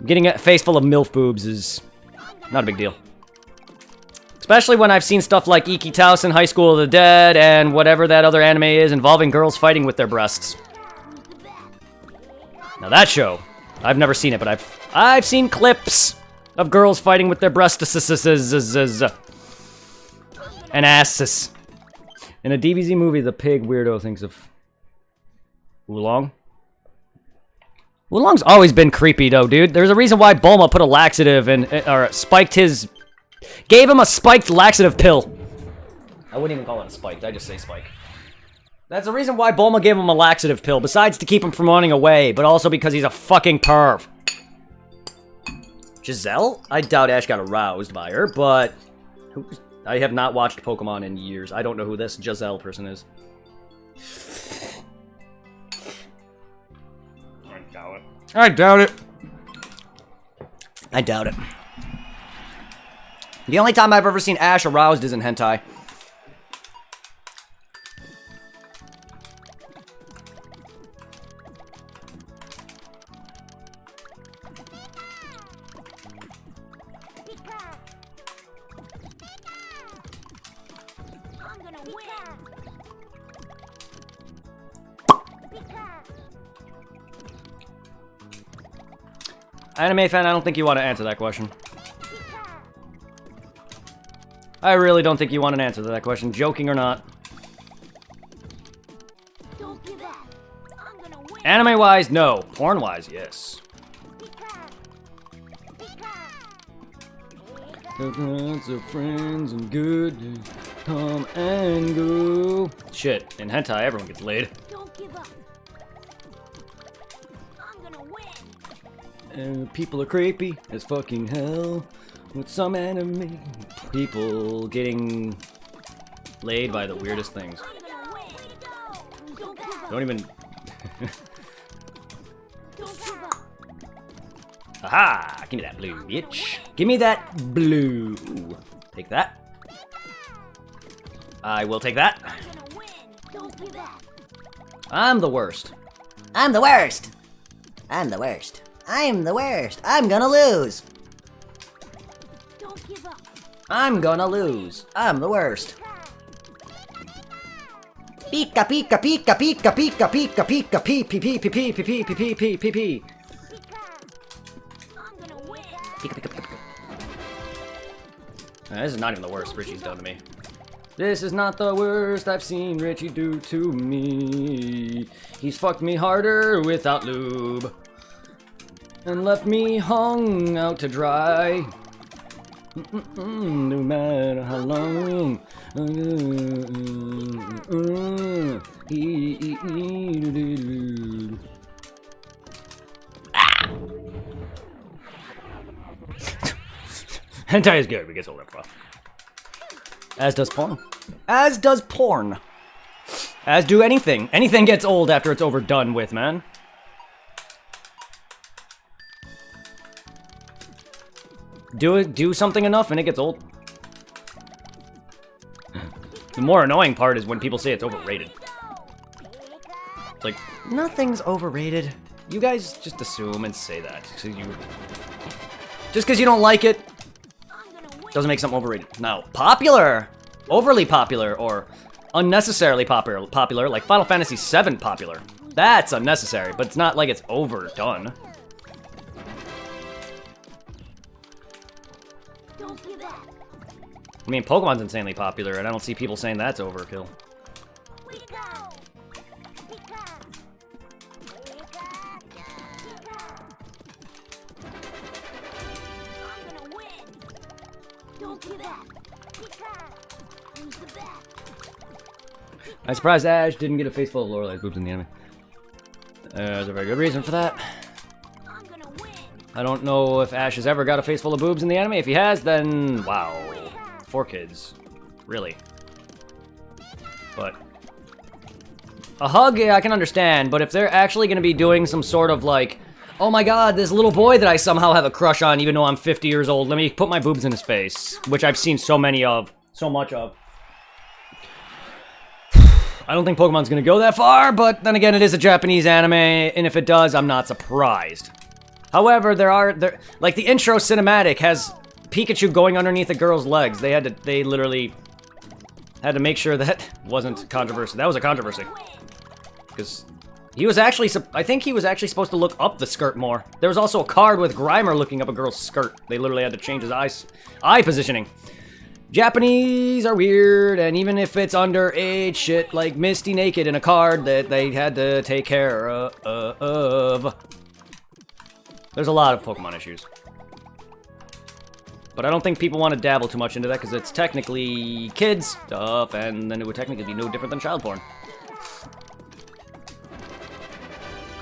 Getting a face full of MILF boobs is not a big deal. Especially when I've seen stuff like Iki Taos in High School of the Dead and whatever that other anime is involving girls fighting with their breasts. Now that show, I've never seen it, but I've seen clips of girls fighting with their breasts and asses. In a DBZ movie, the pig weirdo thinks of Oolong. Oolong's always been creepy, though, dude. There's a reason why Bulma put a laxative in, or gave him a spiked laxative pill. I wouldn't even call it a spiked, I just say spike. That's the reason why Bulma gave him a laxative pill, besides to keep him from running away, but also because he's a fucking perv. Giselle? I doubt Ash got aroused by her, but... I have not watched Pokemon in years. I don't know who this Giselle person is. I doubt it. I doubt it. I doubt it. The only time I've ever seen Ash aroused is in hentai. I'm gonna win. Anime fan, I don't think you want to answer that question. I really don't think you want an answer to that question, joking or not. Don't give up. I'm gonna win. Anime-wise, no. Porn-wise, yes. Lots of friends and good come and go. Shit, in hentai, everyone gets laid. Don't give up. I'm gonna win. And people are creepy as fucking hell. With some anime people getting laid by the weirdest things. I'm gonna win. Way to go. Don't give up. Don't even... Don't give up. Aha! Give me that blue, bitch. Give me that blue. Take that. I will take that. I'm gonna win. Don't give up. I'm the worst. I'm the worst. I'm the worst. I'm the worst. I'm gonna lose. Don't give up. I'm gonna lose. I'm the worst. Pika pika pika pika pika pika pika pee pee pee pee pee pee pee pee pee pee pee pee. I'm gonna win. Pika pika pika. This is not even the worst Richie's done to me. This is not the worst I've seen Richie do to me. He's fucked me harder without lube. And left me hung out to dry. No matter how long. Hentai is good, but it gets old after a while. As does porn. As does porn. As do anything. Anything gets old after it's overdone with, man. Do something enough and it gets old. The more annoying part is when people say it's overrated. It's like, nothing's overrated. You guys just assume and say that. So just because you don't like it doesn't make something overrated. Now, popular, overly popular, or unnecessarily popular, like Final Fantasy VII popular. That's unnecessary, but it's not like it's overdone. I mean, Pokemon's insanely popular, and I don't see people saying that's overkill. I'm surprised Ash didn't get a face full of Lorelai's boobs in the anime. There's a very good reason for that. I don't know if Ash has ever got a face full of boobs in the anime. If he has, then wow. 4 kids. Really. But a hug, yeah, I can understand, but if they're actually going to be doing some sort of like, oh my god, this little boy that I somehow have a crush on even though I'm 50 years old, let me put my boobs in his face, which I've seen so much of. I don't think Pokemon's going to go that far, but then again, it is a Japanese anime, and if it does, I'm not surprised. However, like the intro cinematic has Pikachu going underneath a girl's legs. They literally had to make sure that wasn't controversy. That was a controversy. Because he was actually, I think he was actually supposed to look up the skirt more. There was also a card with Grimer looking up a girl's skirt. They literally had to change his eye positioning. Japanese are weird, and even if it's underage shit like Misty naked in a card that they had to take care of. There's a lot of Pokemon issues. But I don't think people want to dabble too much into that because it's technically kids stuff, and then it would technically be no different than child porn.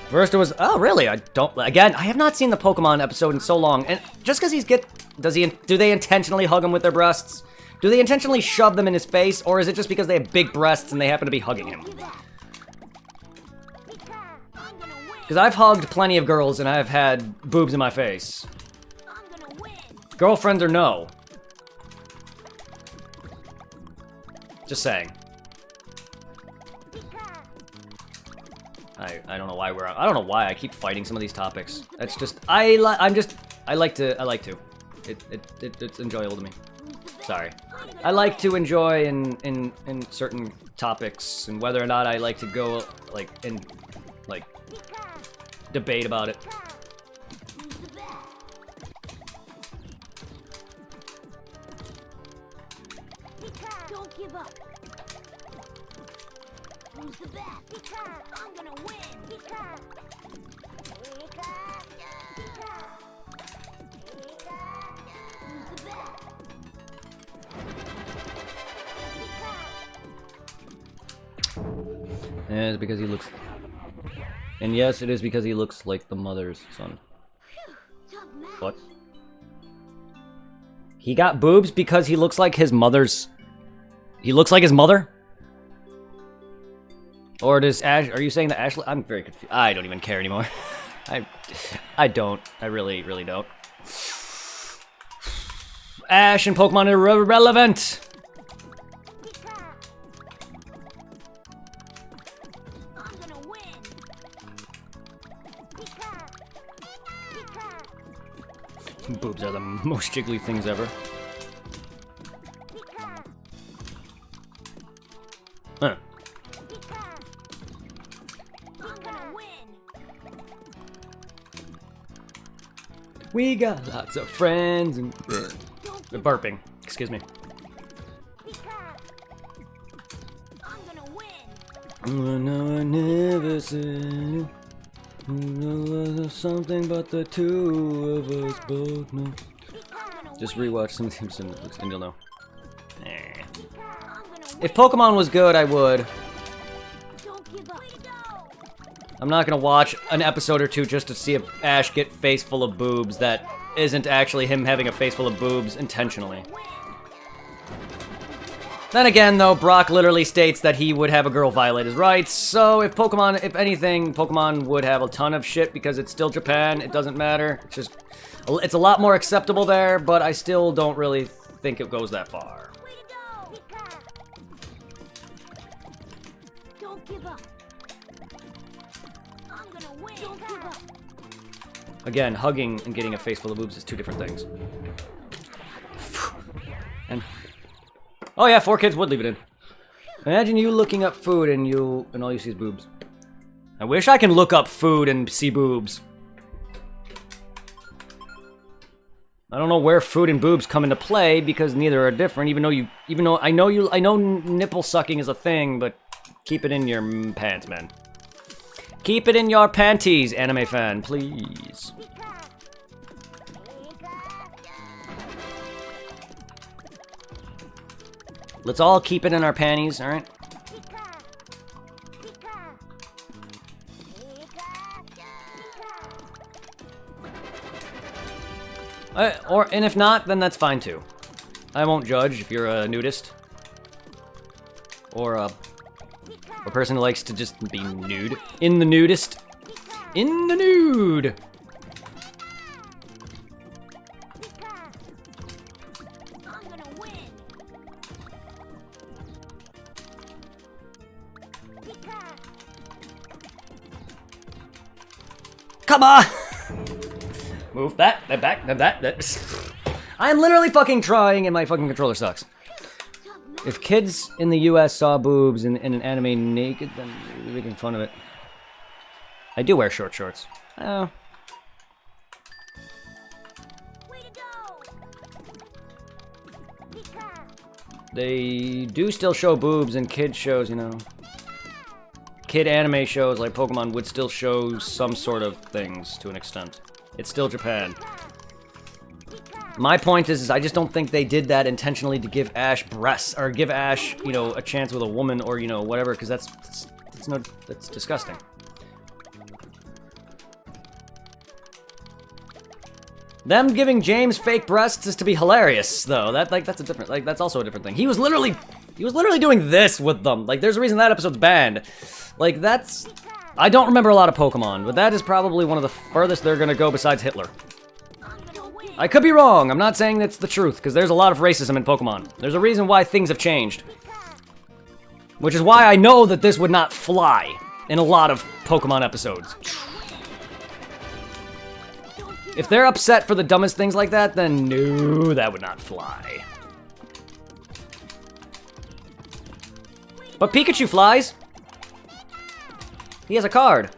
First it was, oh really? Again, I have not seen the Pokemon episode in so long, and just because do they intentionally hug him with their breasts? Do they intentionally shove them in his face, or is it just because they have big breasts and they happen to be hugging him? Because I've hugged plenty of girls and I've had boobs in my face. Girlfriends or no? Just saying. I don't know why I don't know why I keep fighting some of these topics. It's just I like to. It's enjoyable to me. Sorry. I like to enjoy in certain topics, and whether or not I like to go like debate about it. Don't give up. Who's the best? I'm gonna win. Who's the best? Yeah, it's because he looks. And yes, it is because he looks like the mother's son. What? He got boobs because he looks like his mother's... He looks like his mother? Or does Ash... Are you saying that Ashley... I'm very confused. I don't even care anymore. I don't. I really, really don't. Ash and Pokemon are irrelevant! Boobs are the most jiggly things ever. Huh. We got lots of friends and... burping. Excuse me. No, I never said... No, something but the two of us both know. Just rewatch some Simpsons and you'll know. If Pokemon was good, I would. I'm not gonna watch an episode or two just to see Ash get face full of boobs that isn't actually him having a face full of boobs intentionally. Then again, though, Brock literally states that he would have a girl violate his rights, so if anything, Pokemon would have a ton of shit because it's still Japan, it doesn't matter. It's a lot more acceptable there, but I still don't really think it goes that far. Way to go! Don't give up. I'm gonna win. Don't give up. Again, hugging and getting a face full of boobs is two different things. And oh yeah, 4Kids would leave it in. Imagine you looking up food and all you see is boobs. I wish I can look up food and see boobs. I don't know where food and boobs come into play because neither are different. Even though I know nipple sucking is a thing, but keep it in your pants, man. Keep it in your panties, anime fan, please. Let's all keep it in our panties, all right? And if not, then that's fine too. I won't judge if you're a nudist. Or a person who likes to just be nude. In the nudist. In the nude! I'm gonna win. Come on! Move that back, that. I'm literally fucking trying and my fucking controller sucks. If kids in the US saw boobs in an anime naked, then they're making fun of it. I do wear short shorts. Oh. Way to go. They do still show boobs in kid shows, you know. Kid anime shows like Pokemon would still show some sort of things to an extent. It's still Japan. My point is I just don't think they did that intentionally to give Ash breasts or give Ash, you know, a chance with a woman or, you know, whatever, because that's disgusting. Them giving James fake breasts is to be hilarious, though. That's also a different thing. He was literally doing this with them. Like, there's a reason that episode's banned. Like, I don't remember a lot of Pokemon, but that is probably one of the furthest they're gonna go besides Hitler. I could be wrong. I'm not saying that's the truth, because there's a lot of racism in Pokemon. There's a reason why things have changed. Which is why I know that this would not fly in a lot of Pokemon episodes. If they're upset for the dumbest things like that, then no, that would not fly. But Pikachu flies. He has a card.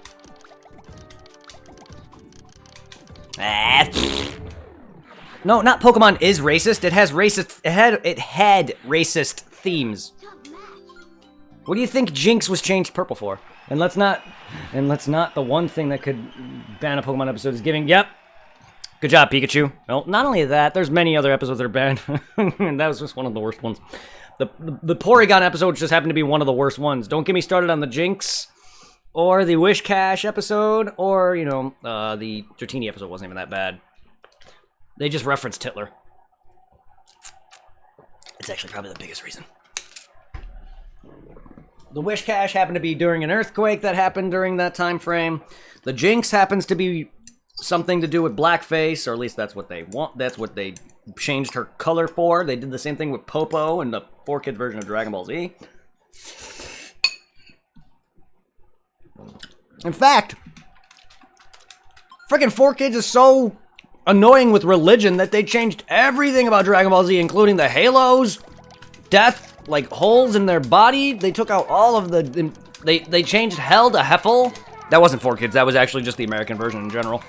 No, not Pokemon is racist. It has racist. It had racist themes. What do you think Jinx was changed purple for? And let's not the one thing that could ban a Pokemon episode is giving. Yep. Good job, Pikachu. Well, not only that, there's many other episodes that are banned, and that was just one of the worst ones. The Porygon episode just happened to be one of the worst ones. Don't get me started on the Jinx, or the Wish Cash episode, or, you know, the Dratini episode wasn't even that bad. They just referenced Hitler. It's actually probably the biggest reason. The Wish Cash happened to be during an earthquake that happened during that time frame. The Jinx happens to be something to do with blackface, or at least that's what they want. That's what they changed her color for. They did the same thing with Popo in the 4-kid version of Dragon Ball Z. In fact, freaking 4Kids is so annoying with religion that they changed everything about Dragon Ball Z, including the halos, death, like holes in their body. They took out all of the... They changed hell to Heffel. That wasn't 4Kids, that was actually just the American version in general.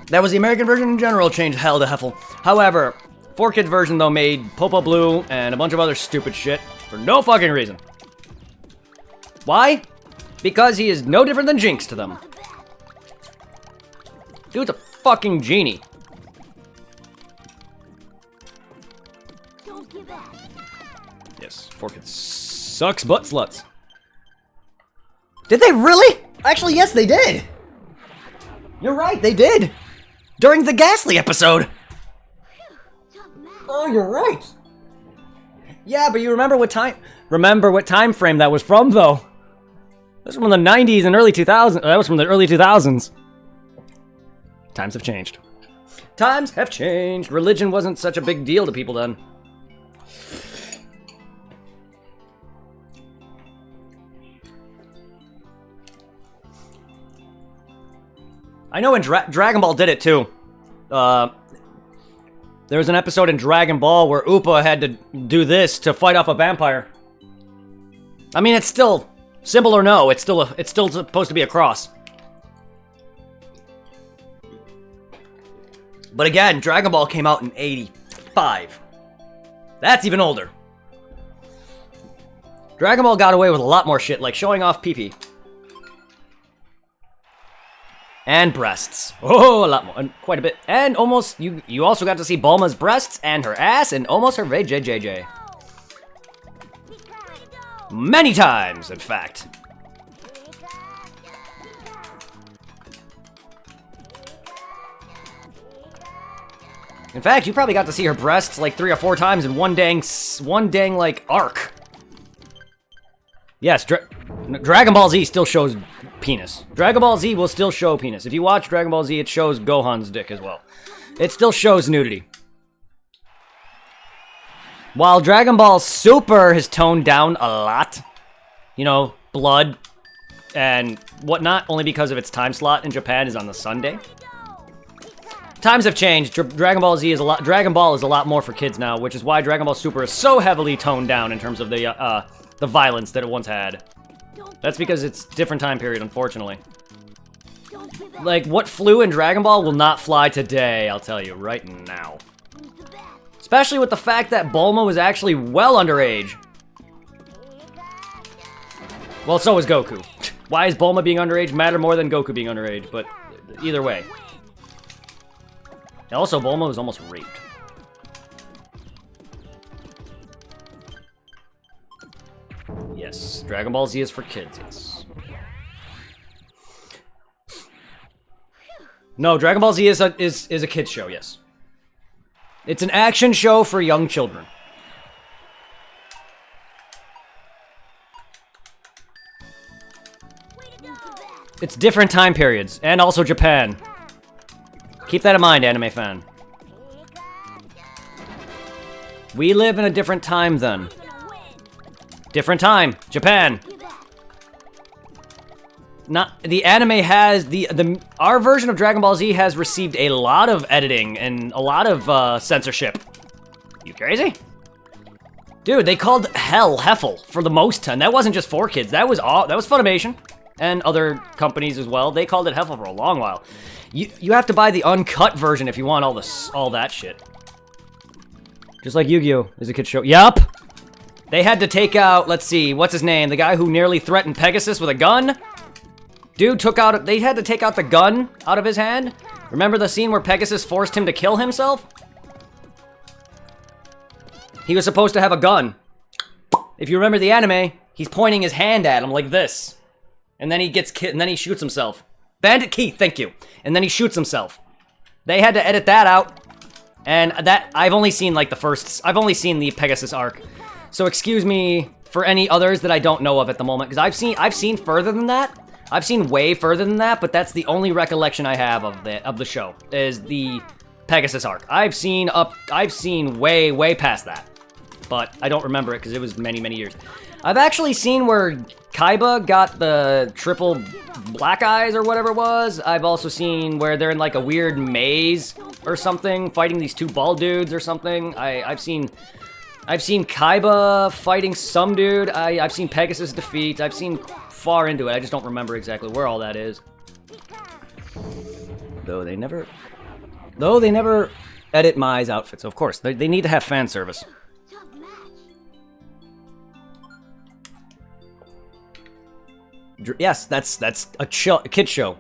That was the American version in general, changed hell to Heffel. However, 4Kids version, though, made Popo blue and a bunch of other stupid shit for no fucking reason. Why? Because he is no different than Jinx to them. Dude's a fucking genie. Don't give up. Yes, 4Kids sucks butt sluts. Did they really? Actually, yes, they did. You're right, they did. During the Ghastly episode. Tough match. Oh, you're right. Yeah, but you remember what time frame that was from, though? That was from the 90s and early 2000s. That was from the early 2000s. Times have changed. Times have changed. Religion wasn't such a big deal to people then. I know in Dragon Ball did it too. There was an episode in Dragon Ball where Appa had to do this to fight off a vampire. I mean, it's still, symbol or no, it's still supposed to be a cross. But again, Dragon Ball came out in '85. That's even older. Dragon Ball got away with a lot more shit, like showing off pee-pee. And breasts. Oh, a lot more. And quite a bit. And almost, you also got to see Bulma's breasts and her ass and almost her VJJJ. Many times, in fact. In fact, you probably got to see her breasts like 3 or 4 times in one dang like arc. Yes, Dragon Ball Z still shows penis. Dragon Ball Z will still show penis. If you watch Dragon Ball Z, it shows Gohan's dick as well. It still shows nudity. While Dragon Ball Super has toned down a lot, you know, blood and whatnot, only because of its time slot in Japan is on the Sunday. Times have changed. Dragon Ball Z is Dragon Ball is a lot more for kids now, which is why Dragon Ball Super is so heavily toned down in terms of the violence that it once had. That's because it's a different time period, unfortunately. Like, what flew in Dragon Ball will not fly today, I'll tell you right now. Especially with the fact that Bulma was actually well underage. Well, so is Goku. Why is Bulma being underage matter more than Goku being underage? But either way. And also, Bulma was almost raped. Yes, Dragon Ball Z is for kids, yes. No, Dragon Ball Z is a kid's show, yes. It's an action show for young children. It's different time periods, and also Japan. Keep that in mind, anime fan. We live in a different time then. Different time, Japan. Not the anime has our version of Dragon Ball Z has received a lot of editing and a lot of censorship. You crazy? Dude, they called hell Heffel for the most time. That wasn't just for kids. That was Funimation and other companies as well. They called it Heffel for a long while. You have to buy the uncut version if you want all that shit. Just like Yu-Gi-Oh! Is a kid's show. Yup! They had to take out, let's see, what's his name? The guy who nearly threatened Pegasus with a gun? Dude they had to take out the gun out of his hand. Remember the scene where Pegasus forced him to kill himself? He was supposed to have a gun. If you remember the anime, he's pointing his hand at him like this. And then he gets and then he shoots himself. Bandit Keith, thank you. And then he shoots himself. They had to edit that out. And I've only seen like I've only seen the Pegasus arc. So excuse me for any others that I don't know of at the moment, because I've seen further than that. I've seen way further than that, but that's the only recollection I have of the show is the Pegasus arc. I've seen way past that, but I don't remember it because it was many years. I've actually seen where Kaiba got the triple black eyes or whatever it was. I've also seen where they're in like a weird maze or something, fighting these 2 bald dudes or something. I've seen Kaiba fighting some dude. I've seen Pegasus defeat. I've seen far into it. I just don't remember exactly where all that is. Though they never edit Mai's outfits. Of course, they need to have fan service. Yes, that's a kid show.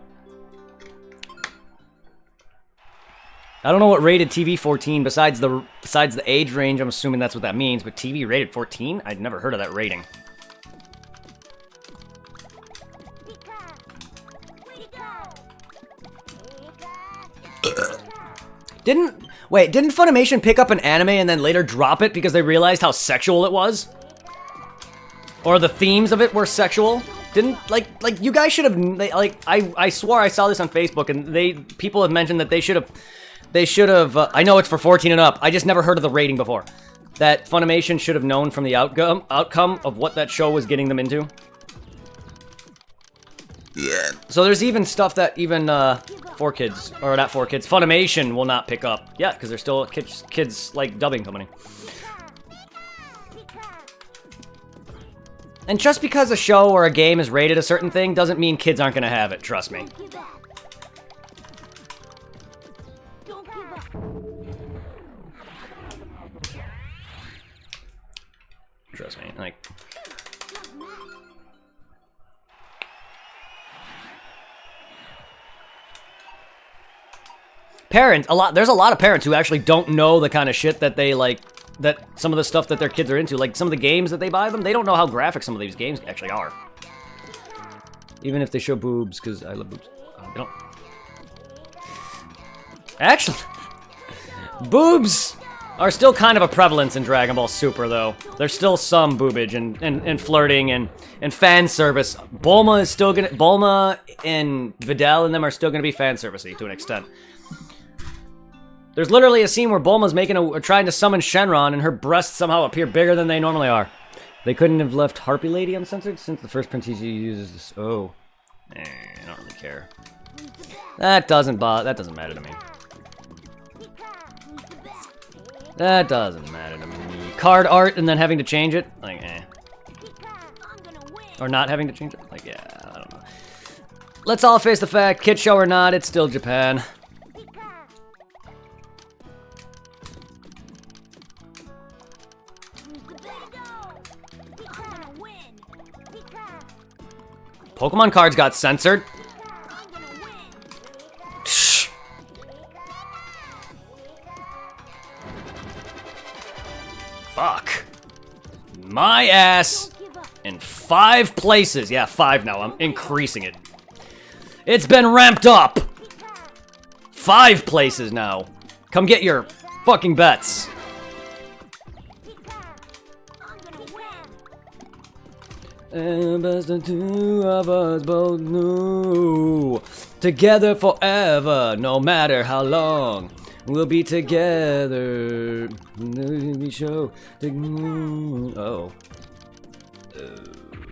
I don't know what rated TV 14 besides the age range. I'm assuming that's what that means, but TV rated 14? I'd never heard of that rating. Didn't Funimation pick up an anime and then later drop it because they realized how sexual it was? Or the themes of it were sexual? Didn't, like, you guys should have, like, I swore I saw this on Facebook and people have mentioned that they should have, I know it's for 14 and up, I just never heard of the rating before. That Funimation should have known from the outcome of what that show was getting them into. Yeah. So there's even stuff that even 4Kids, or not 4Kids, Funimation will not pick up. Yeah, because they're still kids like dubbing company. And just because a show or a game is rated a certain thing doesn't mean kids aren't gonna have it, trust me. Don't give up. Trust me, like... Parents, there's a lot of parents who actually don't know the kind of shit that they like, that some of the stuff that their kids are into, like some of the games that they buy them, they don't know how graphic some of these games actually are. Even if they show boobs, because I love boobs. They don't. Actually, boobs are still kind of a prevalence in Dragon Ball Super, though. There's still some boobage and flirting and fan service. Bulma and Videl and them are still gonna be fan servicey to an extent. There's literally a scene where Bulma's trying to summon Shenron, and her breasts somehow appear bigger than they normally are. They couldn't have left Harpy Lady uncensored since the first princess uses this. Oh, I don't really care. That doesn't matter to me. That doesn't matter to me. Card art and then having to change it, like, or not having to change it, like, yeah, I don't know. Let's all face the fact, kid show or not, it's still Japan. Pokemon cards got censored. Shh. Fuck. My ass in 5 places. Yeah, 5 now. I'm increasing it. It's been ramped up. 5 places now. Come get your fucking bets. And best the two of us both knew. Together forever, no matter how long. We'll be together. We show. Oh.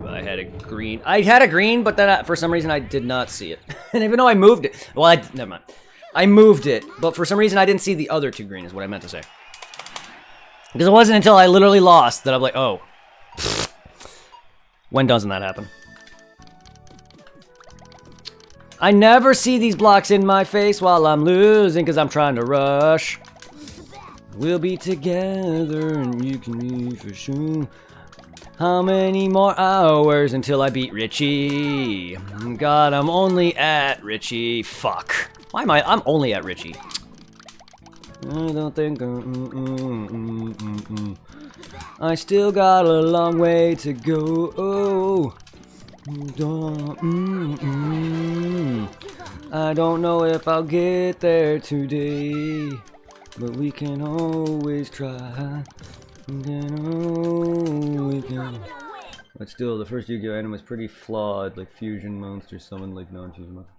I had a green. I had a green, but then for some reason I did not see it. And even though I moved it. Well, never mind. I moved it, but for some reason I didn't see the other 2 green is what I meant to say. Because it wasn't until I literally lost that I'm like, oh. When doesn't that happen? I never see these blocks in my face while I'm losing because I'm trying to rush. We'll be together and you can be for sure. How many more hours until I beat Richie? God, I'm only at Richie. Fuck. Why am I'm only at Richie. I don't think I still got a long way to go. I don't know if I'll get there today, but we can always try. But still, the first Yu-Gi-Oh anime was pretty flawed, like fusion monsters summoned like non-fusion monsters.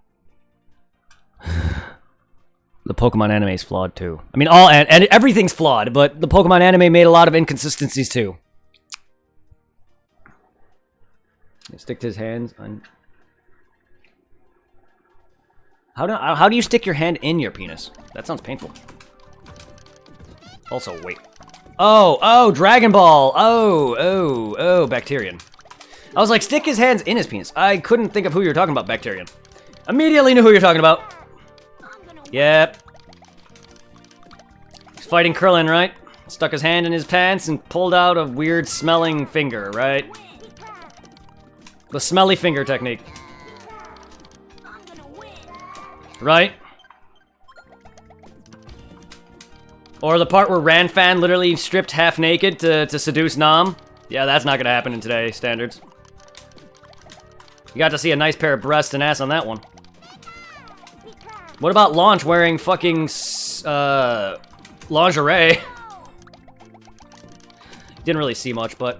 The Pokemon anime is flawed too. I mean, and everything's flawed, but the Pokemon anime made a lot of inconsistencies too. Stick to his hands on. How do you stick your hand in your penis? That sounds painful. Also, wait. Oh, Dragon Ball. Oh, Bacterian. I was like, stick his hands in his penis. I couldn't think of who you were talking about, Bacterian. Immediately knew who you're talking about. Yep. He's fighting Krillin, right? Stuck his hand in his pants and pulled out a weird smelling finger, right? The smelly finger technique. Right? Or the part where Ranfan literally stripped half naked to seduce Nam. Yeah, that's not gonna happen in today's standards. You got to see a nice pair of breasts and ass on that one. What about Launch wearing fucking lingerie. Didn't really see much, but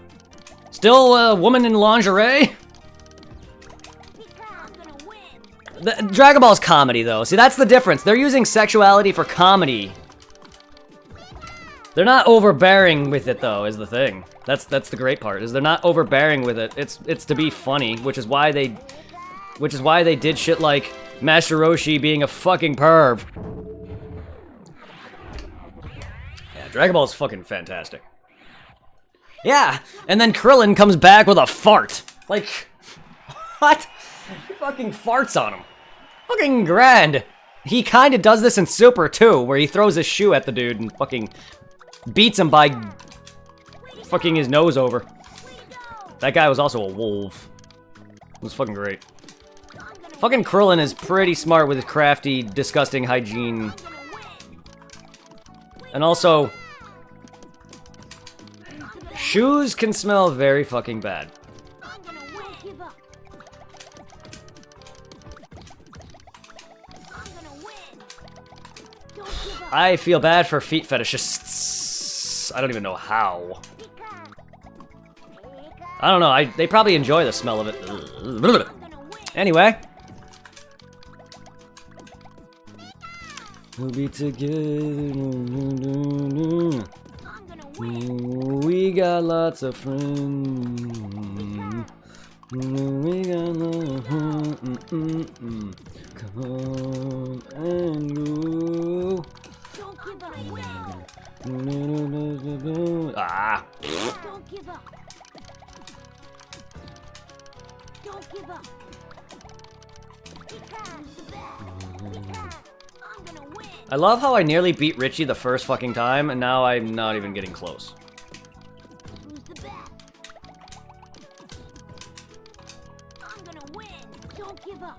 still a woman in lingerie. Dragon Ball's comedy, though. See, that's the difference. They're using sexuality for comedy. They're not overbearing with it, though, is the thing. That's the great part, is they're not overbearing with it. It's to be funny, which is why they did shit like Master Roshi being a fucking perv. Yeah, Dragon Ball's fucking fantastic. Yeah, and then Krillin comes back with a fart. Like, what? He fucking farts on him. Fucking grand. He kind of does this in Super, too, where he throws his shoe at the dude and fucking beats him by fucking his nose over. That guy was also a wolf. It was fucking great. Fucking Krillin is pretty smart with his crafty, disgusting hygiene. And also, shoes can smell very fucking bad. I feel bad for feet fetishists. I don't even know how. I don't know, they probably enjoy the smell of it. Anyway. We'll be together. We got lots of friends. We got come and go. Ah. Don't give up. Don't give up. I love how I nearly beat Richie the first fucking time, and now I'm not even getting close. Who's the best? I'm gonna win. Don't give up.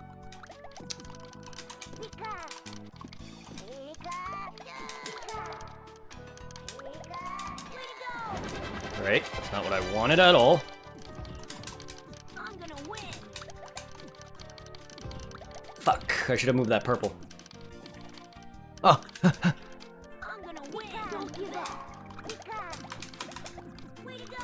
Alright, that's not what I wanted at all. I'm gonna win. Fuck, I should have moved that purple. Oh. I'm gonna win. Don't give up. Way to go.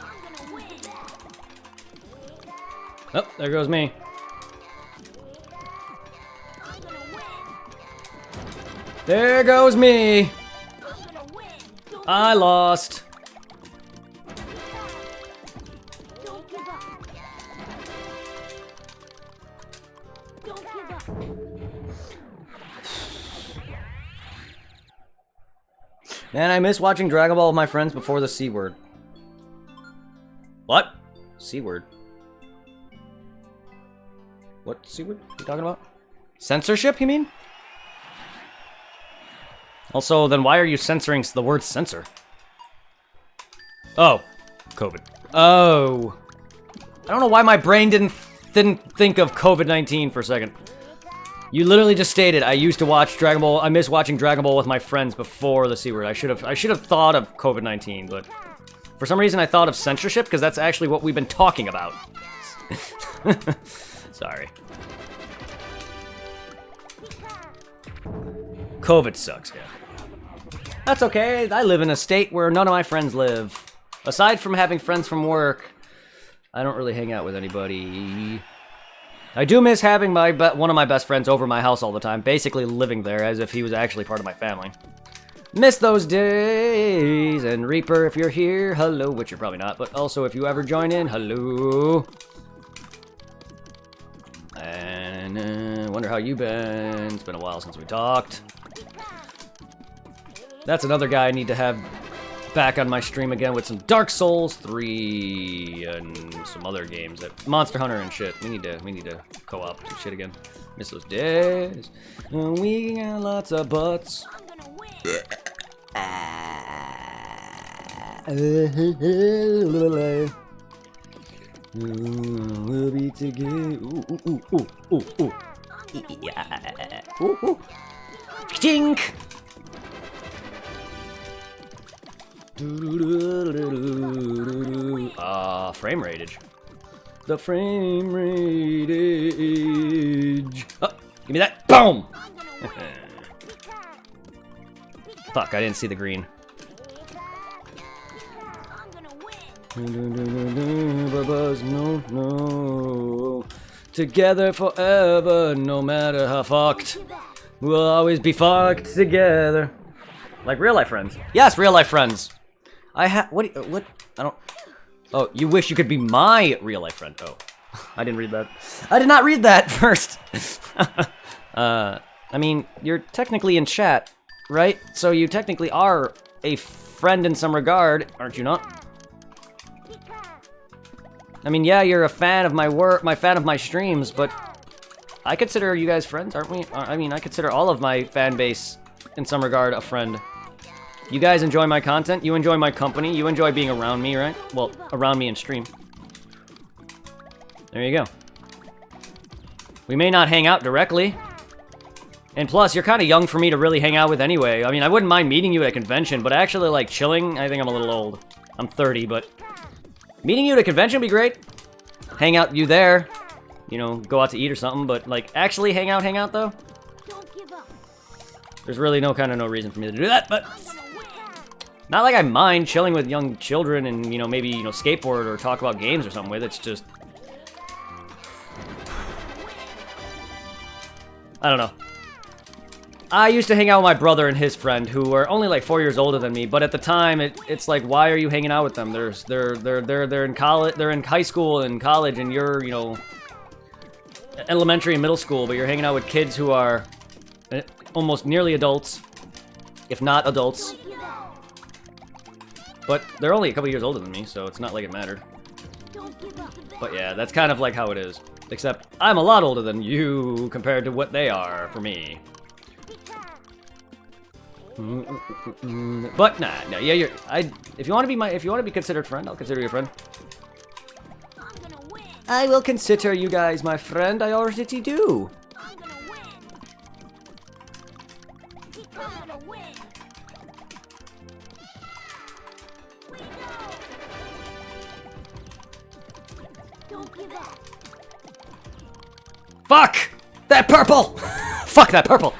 I'm gonna win. Oh, there goes me. I'm gonna win. There goes me. I'm gonna win. Don't I lost. Don't give up. Don't give up. Man, I miss watching Dragon Ball with my friends before the C word. What? C word? What C word are you talking about? Censorship, you mean? Also, then why are you censoring the word censor? Oh. COVID. Oh. I don't know why my brain didn't think of COVID-19 for a second. You literally just stated I used to watch Dragon Ball. I miss watching Dragon Ball with my friends before the C word. I should have thought of COVID-19, but for some reason I thought of censorship because that's actually what we've been talking about. Sorry. COVID sucks, yeah. That's okay. I live in a state where none of my friends live. Aside from having friends from work, I don't really hang out with anybody. I do miss having one of my best friends over my house all the time, basically living there as if he was actually part of my family. Miss those days, and Reaper, if you're here, hello, which you're probably not, but also if you ever join in, hello. And wonder how you been. It's been a while since we talked. That's another guy I need to have back on my stream again with some Dark Souls 3 and some other games, that Monster Hunter and shit. We need to co-op and shit again. Miss those days. We got lots of butts. I'm gonna win. We'll be together. Ooh. Yeah. Ooh. Chink. frame rateage. The frame rateage. Oh, give me that. Boom! Fuck, I didn't see the green. No. Together forever, no matter how fucked. We'll always be fucked together. Like real life friends. Yes, real life friends. What? I don't. Oh, you wish you could be my real life friend. Oh, I didn't read that. I did not read that first. I mean, you're technically in chat, right? So you technically are a friend in some regard, aren't you not? I mean, yeah, you're a fan of my work, fan of my streams, but I consider you guys friends, aren't we? I mean, I consider all of my fan base, in some regard, a friend. You guys enjoy my content, you enjoy my company, you enjoy being around me, right? Well, around me in stream. There you go. We may not hang out directly. And plus, you're kind of young for me to really hang out with anyway. I mean, I wouldn't mind meeting you at a convention, but actually, like, chilling, I think I'm a little old. I'm 30, but... meeting you at a convention would be great. Hang out you there. You know, go out to eat or something, but, like, actually hang out, though? There's really no reason for me to do that, but... not like I mind chilling with young children and, you know, maybe, you know, skateboard or talk about games or something with. It's just... I don't know. I used to hang out with my brother and his friend, who were only like 4 years older than me. But at the time, it's like, why are you hanging out with them? They're in college, they're in high school and college, and you're, you know, elementary and middle school. But you're hanging out with kids who are almost nearly adults, if not adults. But they're only a couple years older than me, so it's not like it mattered. But yeah, that's kind of like how it is. Except I'm a lot older than you compared to what they are for me. But nah, yeah, if you want to be considered friend, I'll consider you a friend. I will consider you guys my friend. I already do. Fuck that purple! Fuck that purple!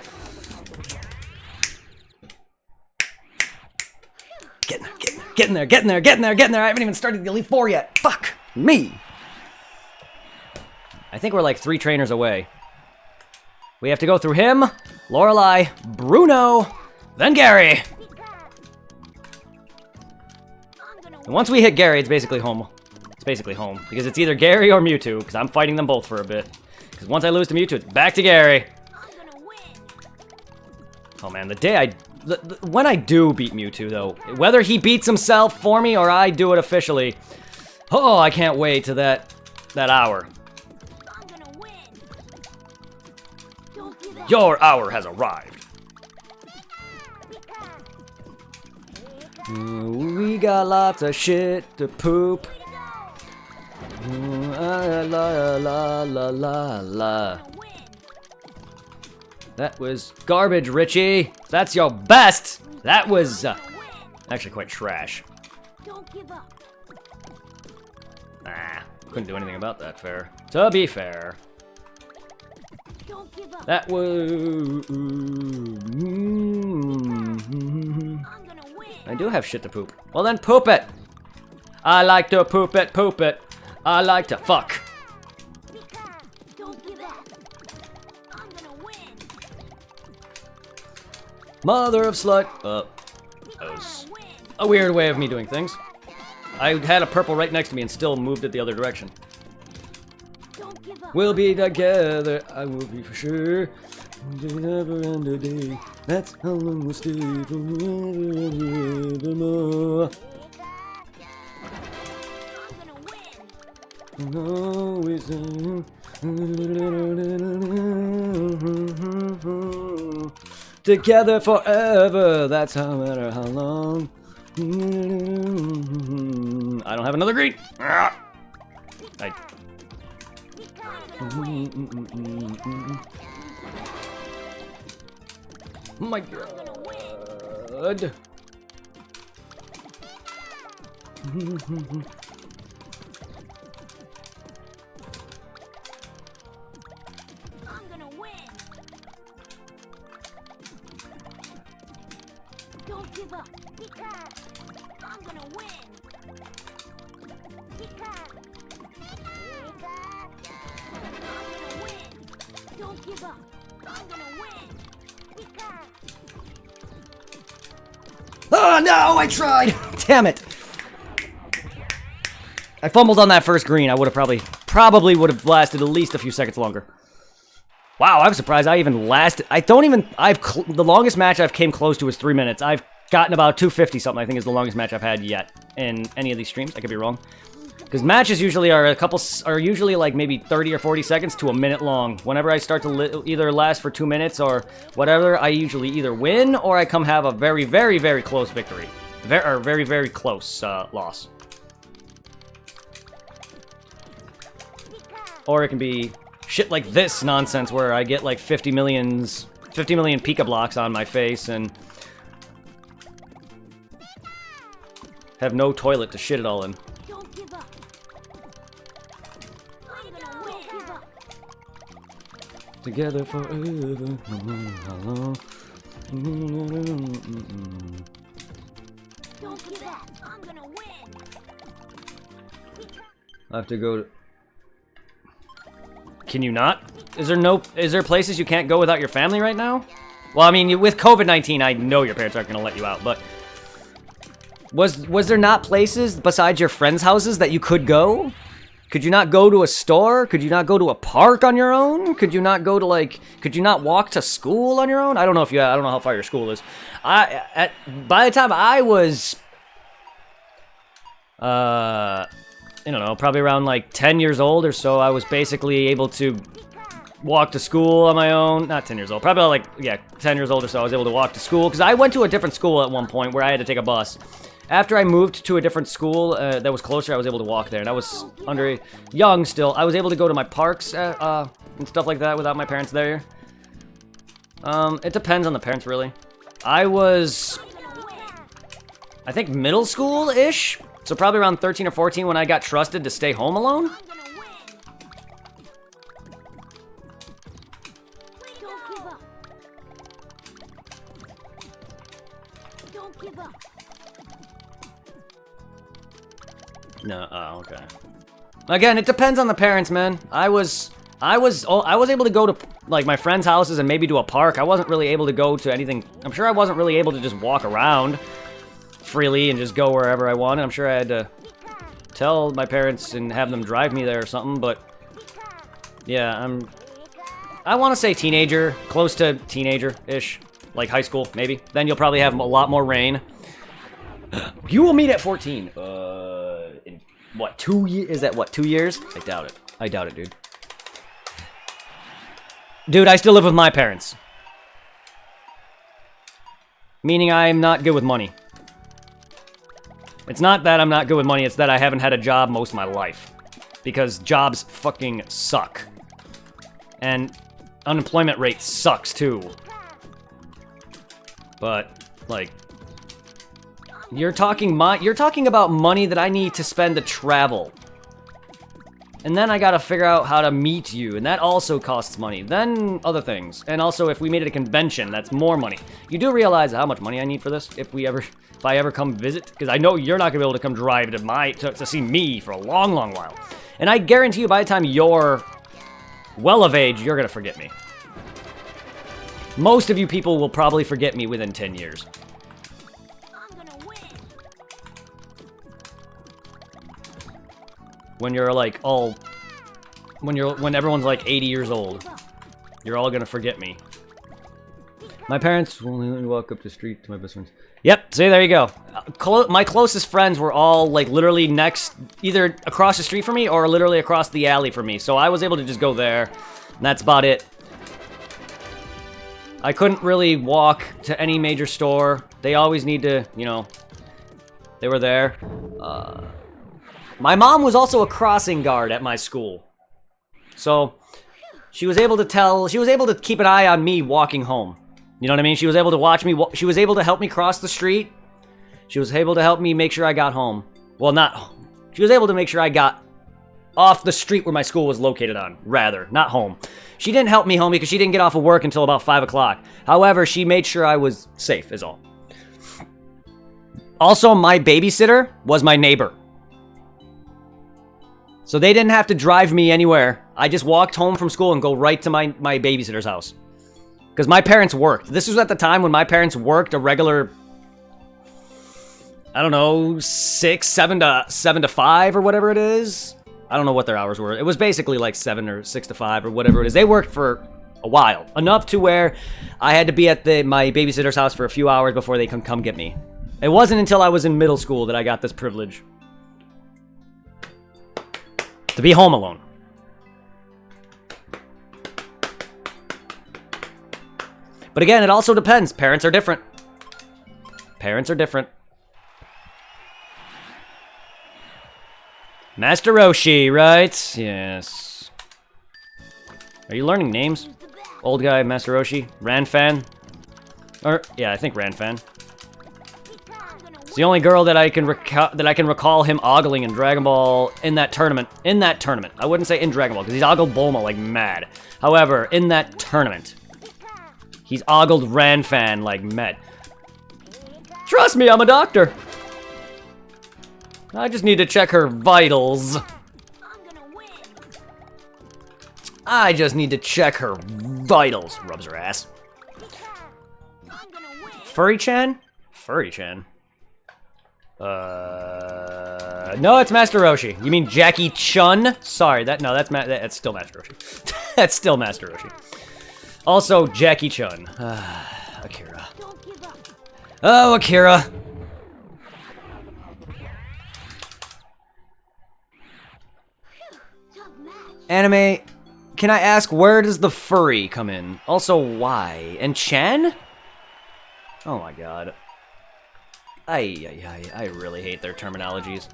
Getting there. I haven't even started the Elite Four yet. Fuck me. I think we're like 3 trainers away. We have to go through him, Lorelei, Bruno, then Gary. And once we hit Gary, it's basically home. It's basically home. Because it's either Gary or Mewtwo, because I'm fighting them both for a bit. Because once I lose to Mewtwo, it's back to Gary. Oh man, when I do beat Mewtwo, though, whether he beats himself for me or I do it officially, oh, I can't wait to that hour. Your hour has arrived. We got lots of shit to poop. La la la la la la. That was garbage, Richie. If that's your best, that was actually quite trash. Couldn't do anything about that, fair. To be fair. That was... I do have shit to poop. Well then, poop it! I like to poop it. I like to fuck. Mother of slut. That was a weird way of me doing things. I had a purple right next to me and still moved it the other direction. We'll be together, I will be for sure. Never end a day. That's how long we'll stay forever. Always. Together forever, that's no matter how long. I don't have another green. Oh my god. give up. I'm gonna win. You can't. Oh no, I tried! Damn it! I fumbled on that first green. I would have probably would have lasted at least a few seconds longer. Wow, I'm surprised I even lasted. The longest match I've came close to is 3 minutes. I've gotten about 250 something, I think is the longest match I've had yet in any of these streams. I could be wrong. Because matches usually are usually like maybe 30 or 40 seconds to a minute long. Whenever I start to either last for 2 minutes or whatever, I usually either win or I come have a very, very, very close victory. Very, very, very close loss. Or it can be shit like this nonsense where I get like 50 million Pika blocks on my face and have no toilet to shit it all in. Don't give up. I'm gonna win. Give up. Together forever, no matter how long. Don't give up. I'm gonna win. I have to go to... Can you not? Is there places you can't go without your family right now? Well, I mean, with COVID-19, I know your parents aren't gonna let you out, but... Was there not places besides your friends' houses that you could go? Could you not go to a store? Could you not go to a park on your own? Could you not go to, like... Could you not walk to school on your own? I don't know how far your school is. By the time I was... I don't know, probably around like 10 years old or so, I was basically able to walk to school on my own. Not 10 years old, probably like, yeah, 10 years old or so, I was able to walk to school. Because I went to a different school at one point where I had to take a bus. After I moved to a different school that was closer, I was able to walk there. And I was young still. I was able to go to my parks and stuff like that without my parents there. It depends on the parents, really. I was, I think, middle school-ish. So probably around 13 or 14 when I got trusted to stay home alone. I'm gonna win. Don't give up. Don't give up. No, oh, okay. Again, it depends on the parents, man. I was able to go to like my friends' houses and maybe to a park. I wasn't really able to go to anything. I'm sure I wasn't really able to just walk around freely and just go wherever I wanted. I'm sure I had to tell my parents and have them drive me there or something, but yeah, I want to say teenager, close to teenager-ish, like high school, maybe. Then you'll probably have a lot more rain. You will meet at 14. In what, 2 years? Is that what, 2 years? I doubt it. I doubt it, dude. Dude, I still live with my parents. Meaning I'm not good with money. It's not that I'm not good with money, it's that I haven't had a job most of my life. Because jobs fucking suck. And unemployment rate sucks too. But, like, you're talking about money that I need to spend to travel. And then I gotta figure out how to meet you, and that also costs money. Then other things. And also, if we made it a convention, that's more money. You do realize how much money I need for this if I ever come visit? Because I know you're not gonna be able to come drive to see me for a long, long while. And I guarantee you, by the time you're well of age, you're gonna forget me. Most of you people will probably forget me within 10 years. I'm gonna win. When you're like when everyone's like 80 years old, you're all gonna forget me. My parents will only let me walk up the street to my best friends. Yep, see, there you go. My closest friends were all like literally either across the street from me or literally across the alley from me. So I was able to just go there, and that's about it. I couldn't really walk to any major store. They always need to, you know, they were there. My mom was also a crossing guard at my school. So she was able to keep an eye on me walking home. You know what I mean? She was able to watch me, she was able to help me cross the street. She was able to help me make sure I got home. Well, she was able to make sure I got off the street where my school was located on, rather, not home. She didn't help me home because she didn't get off of work until about 5 o'clock. However, she made sure I was safe, is all. Also, my babysitter was my neighbor. So they didn't have to drive me anywhere. I just walked home from school and go right to my babysitter's house. Because my parents worked. This was at the time when my parents worked a regular, I don't know, 7 to 5 or whatever it is. I don't know what their hours were. It was basically like 7 or 6 to 5 or whatever it is. They worked for a while. Enough to where I had to be at my babysitter's house for a few hours before they could come get me. It wasn't until I was in middle school that I got this privilege. To be home alone. But again, it also depends. Parents are different. Parents are different. Master Roshi, right? Yes. Are you learning names? Old guy, Master Roshi, Ranfan. Or yeah, I think Ranfan. It's the only girl that I can recall him ogling in Dragon Ball in that tournament. In that tournament, I wouldn't say in Dragon Ball because he's ogled Bulma like mad. However, in that tournament, he's ogled Ranfan like mad. Trust me, I'm a doctor. I just need to check her vitals. I just need to check her vitals. Rubs her ass. Furry-chan? Furry-chan. No, it's Master Roshi. You mean Jackie Chun? Sorry, that's still Master Roshi. That's still Master Roshi. Also, Jackie Chun. Akira. Oh, Akira. Anime, can I ask, where does the furry come in? Also, why? And Chan? Oh my god. I really hate their terminologies.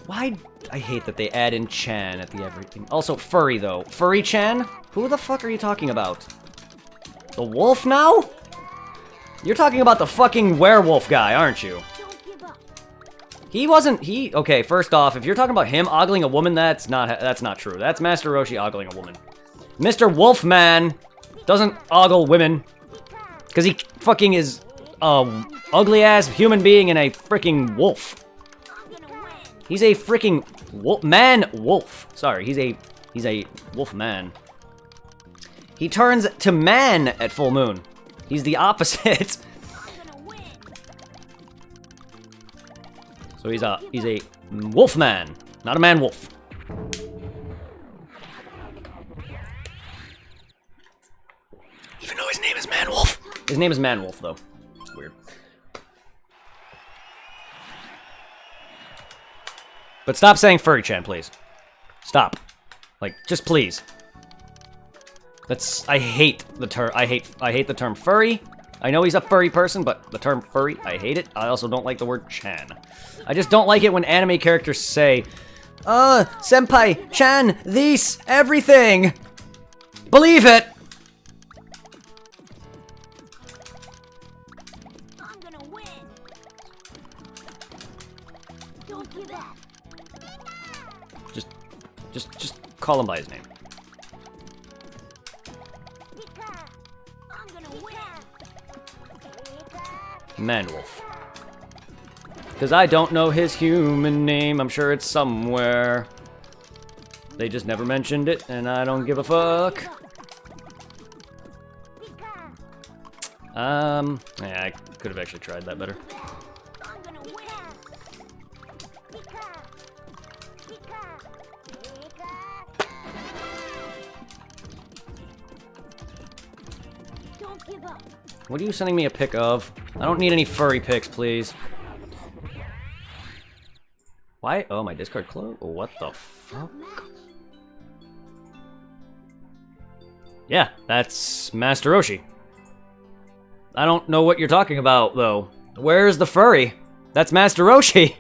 Why? I hate that they add in Chan at the everything. Also, furry, though. Furry-chan? Who the fuck are you talking about? The wolf now? You're talking about the fucking werewolf guy, aren't you? Okay, first off, if you're talking about him ogling a woman, that's not true. That's Master Roshi ogling a woman. Mr. Wolfman doesn't ogle women. Because he fucking is ugly-ass human being and a freaking wolf. He's a freaking man-wolf. Sorry, he's a wolf man. He turns to man at full moon. He's the opposite. So he's a wolf man, not a man wolf. Even though his name is Man Wolf. His name is Man Wolf, though. It's weird. But stop saying furry-chan, please. Stop. Like, just please. I hate the term. I hate the term furry. I know he's a furry person, but the term furry, I hate it. I also don't like the word chan. I just don't like it when anime characters say, senpai, chan, this, everything. Believe it. I'm gonna win. Don't give up. Just call him by his name. I'm gonna win. Manwolf. Because I don't know his human name. I'm sure it's somewhere. They just never mentioned it, and I don't give a fuck. Yeah, I could have actually tried that better. I'm gonna win. Don't give up. What are you sending me a pic of? I don't need any furry pics, please. Why? Oh, my Discord closed? What the fuck? Yeah, that's Master Roshi. I don't know what you're talking about, though. Where's the furry? That's Master Roshi.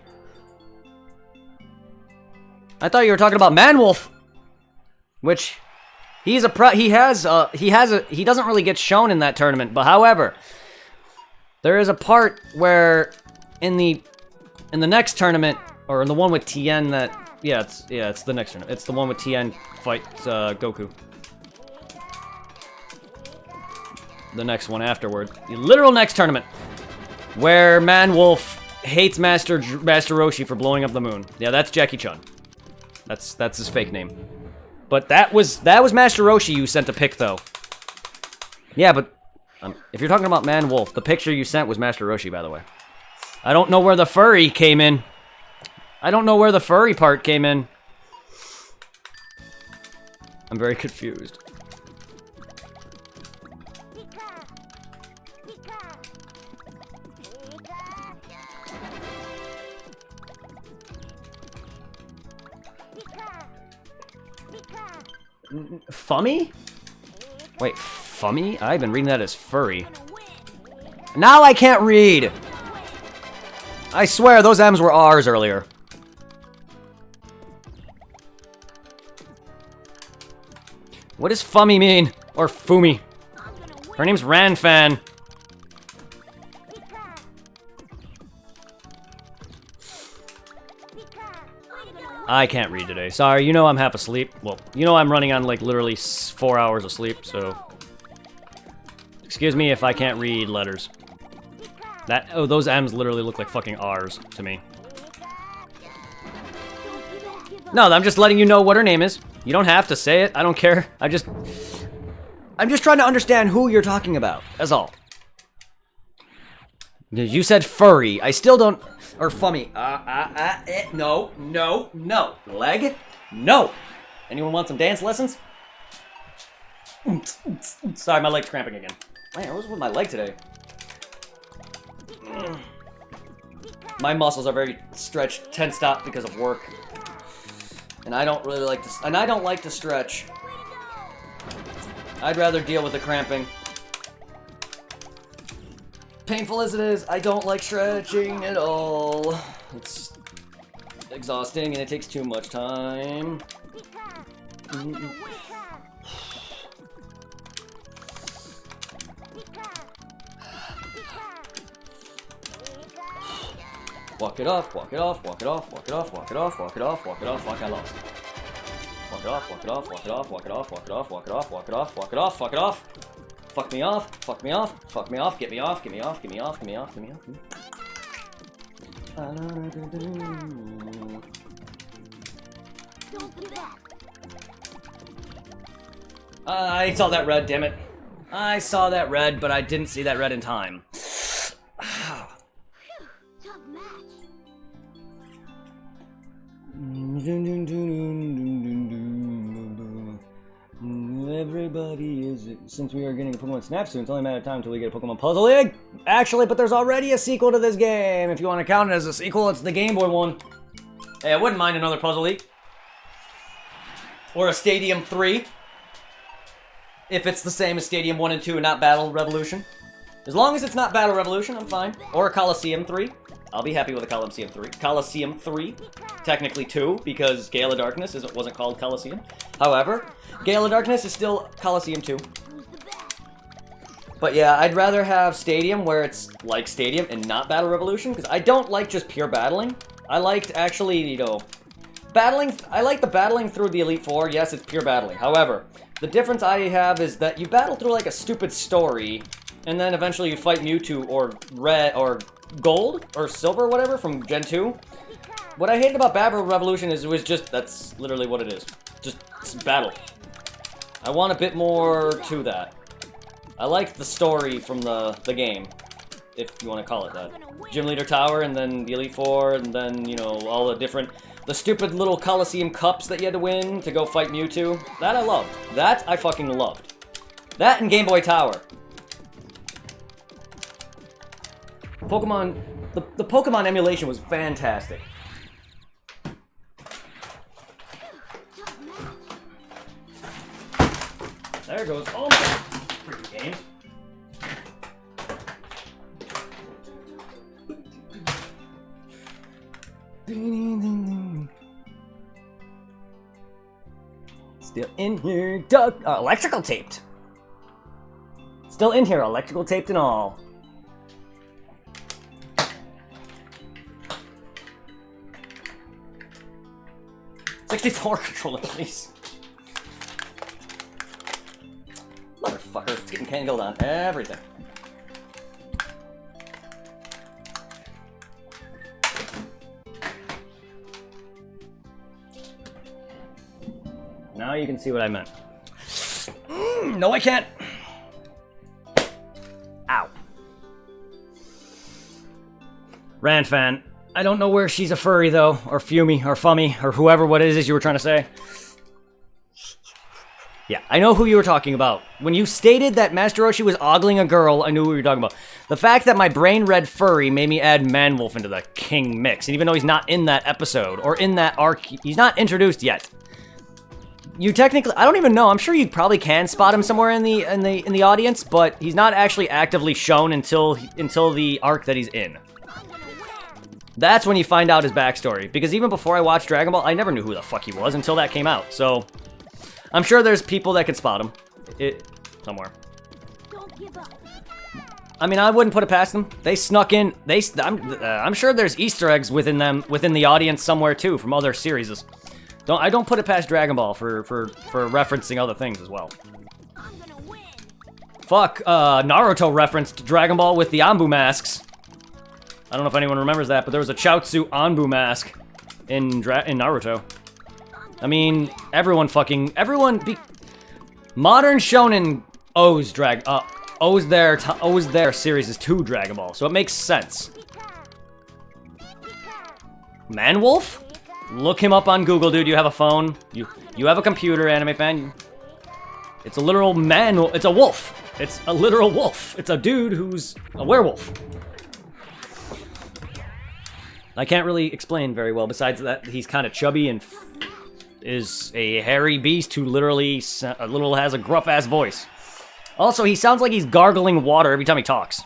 I thought you were talking about Manwolf, which he doesn't really get shown in that tournament. But however, there is a part where in the next tournament, or in the one with Tien it's the next tournament. It's the one with Tien fights Goku. The next one afterward. The literal next tournament. Where Manwolf hates Master Roshi for blowing up the moon. Yeah, that's Jackie Chun. That's his fake name. But that was Master Roshi you sent a pic, though. Yeah, but if you're talking about Man Wolf, the picture you sent was Master Roshi, by the way. I don't know where the furry came in. I don't know where the furry part came in. I'm very confused. Fummy? Wait, Fummy? I've been reading that as furry. Now I can't read! I swear, those M's were R's earlier. What does Fummy mean? Or Fumi? Her name's Ranfan. I can't read today. Sorry, you know I'm half asleep. Well, you know I'm running on like literally 4 hours of sleep, so... Excuse me if I can't read letters. Oh, those M's literally look like fucking R's to me. No, I'm just letting you know what her name is. You don't have to say it. I don't care. I'm just trying to understand who you're talking about. That's all. You said furry. I still don't... Or Fummy. No. Leg? No. Anyone want some dance lessons? Sorry, my leg's cramping again. Man, what's with my leg today? My muscles are very stretched, tensed up because of work. And I don't really like to... And I don't like to stretch. I'd rather deal with the cramping. Painful as it is, I don't like stretching at all. It's exhausting and it takes too much time. Walk it off, walk it off, walk it off, walk it off, walk it off, walk it off, walk it off, fuck, I lost. Walk it off, walk it off, walk it off, walk it off, walk it off, walk it off, walk it off, walk it off, fuck it off. Fuck me off, fuck me off, fuck me off, get me off, get me off, get me off, get me off, get me off. Don't do that. I saw that red, damn it. I saw that red, but I didn't see that red in time. Tough match. Everybody is... Since we are getting a Pokemon Snap soon, it's only a matter of time until we get a Pokemon Puzzle League. Actually, but there's already a sequel to this game. If you want to count it as a sequel, it's the Game Boy one. Hey, I wouldn't mind another Puzzle League. Or a Stadium 3. If it's the same as Stadium 1 and 2 and not Battle Revolution. As long as it's not Battle Revolution, I'm fine. Or a Coliseum 3. I'll be happy with a Coliseum 3. Coliseum 3. Technically 2, because Gale of Darkness wasn't called Coliseum. However, Gale of Darkness is still Coliseum 2. But yeah, I'd rather have Stadium where it's like Stadium and not Battle Revolution, because I don't like just pure battling. I liked actually, you know, battling. I like the battling through the Elite Four. Yes, it's pure battling. However, the difference I have is that you battle through like a stupid story, and then eventually you fight Mewtwo or Red or Gold or Silver or whatever from Gen 2. What I hated about Battle Revolution is it was just, that's literally what it is. Just battle. I want a bit more to that. I liked the story from the game, if you want to call it that. Gym Leader Tower, and then the Elite Four, and then, you know, all the different... The stupid little Coliseum Cups that you had to win to go fight Mewtwo. That I loved. That I fucking loved. That and Game Boy Tower. Pokemon... The Pokemon emulation was fantastic. There goes all my freaking games. Still in here, electrical taped. Still in here, electrical taped and all. '64 controller, please. Motherfucker, it's getting tangled on everything. Now you can see what I meant. No, I can't. Ow. Rand fan. I don't know where she's a furry, though. Or Fumi, or Fummy, or whoever what it is you were trying to say. Yeah, I know who you were talking about. When you stated that Master Roshi was ogling a girl, I knew who you were talking about. The fact that my brain read furry made me add Manwolf into the King mix. And even though he's not in that episode, or in that arc, he's not introduced yet. You technically, I don't even know. I'm sure you probably can spot him somewhere in the audience, but he's not actually actively shown until the arc that he's in. That's when you find out his backstory. Because even before I watched Dragon Ball, I never knew who the fuck he was until that came out. So, I'm sure there's people that can spot him. Somewhere. Don't give up. I mean, I wouldn't put it past them. They snuck in. I'm sure there's Easter eggs within the audience somewhere too, from other series. I don't put it past Dragon Ball for referencing other things as well. I'm gonna win. Fuck, Naruto referenced Dragon Ball with the Anbu masks. I don't know if anyone remembers that, but there was a Chaozu Anbu mask in Naruto. I mean, everyone, modern shonen owes their series to Dragon Ball, so it makes sense. Manwolf? Look him up on Google, dude. You have a phone. You have a computer, anime fan. It's a literal man. It's a wolf. It's a literal wolf. It's a dude who's a werewolf. I can't really explain very well. Besides that, he's kind of chubby and is a hairy beast who literally has a gruff ass voice. Also, he sounds like he's gargling water every time he talks.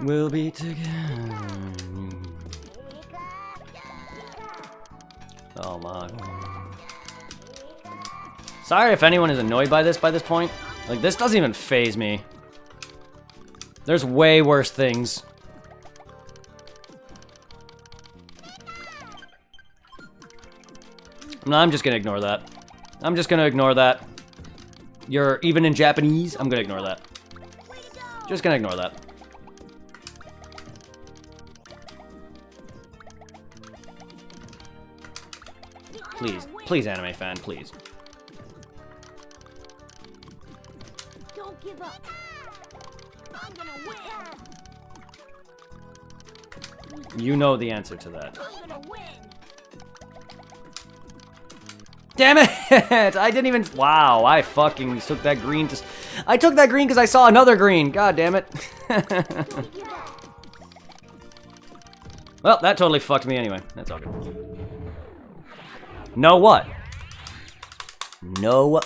We'll be together. Oh my God. Sorry if anyone is annoyed by this point. Like, this doesn't even faze me. There's way worse things. No, I'm just gonna ignore that. I'm just gonna ignore that. You're even in Japanese. I'm gonna ignore that. Just gonna ignore that. Please, please, anime fan, please. Don't give up. I'm gonna win. You know the answer to that. I'm gonna win. Damn it! I didn't even. Wow, I fucking took that green. I took that green because I saw another green. God damn it. Don't give up. Well, that totally fucked me anyway. That's all good. Know what? Know what?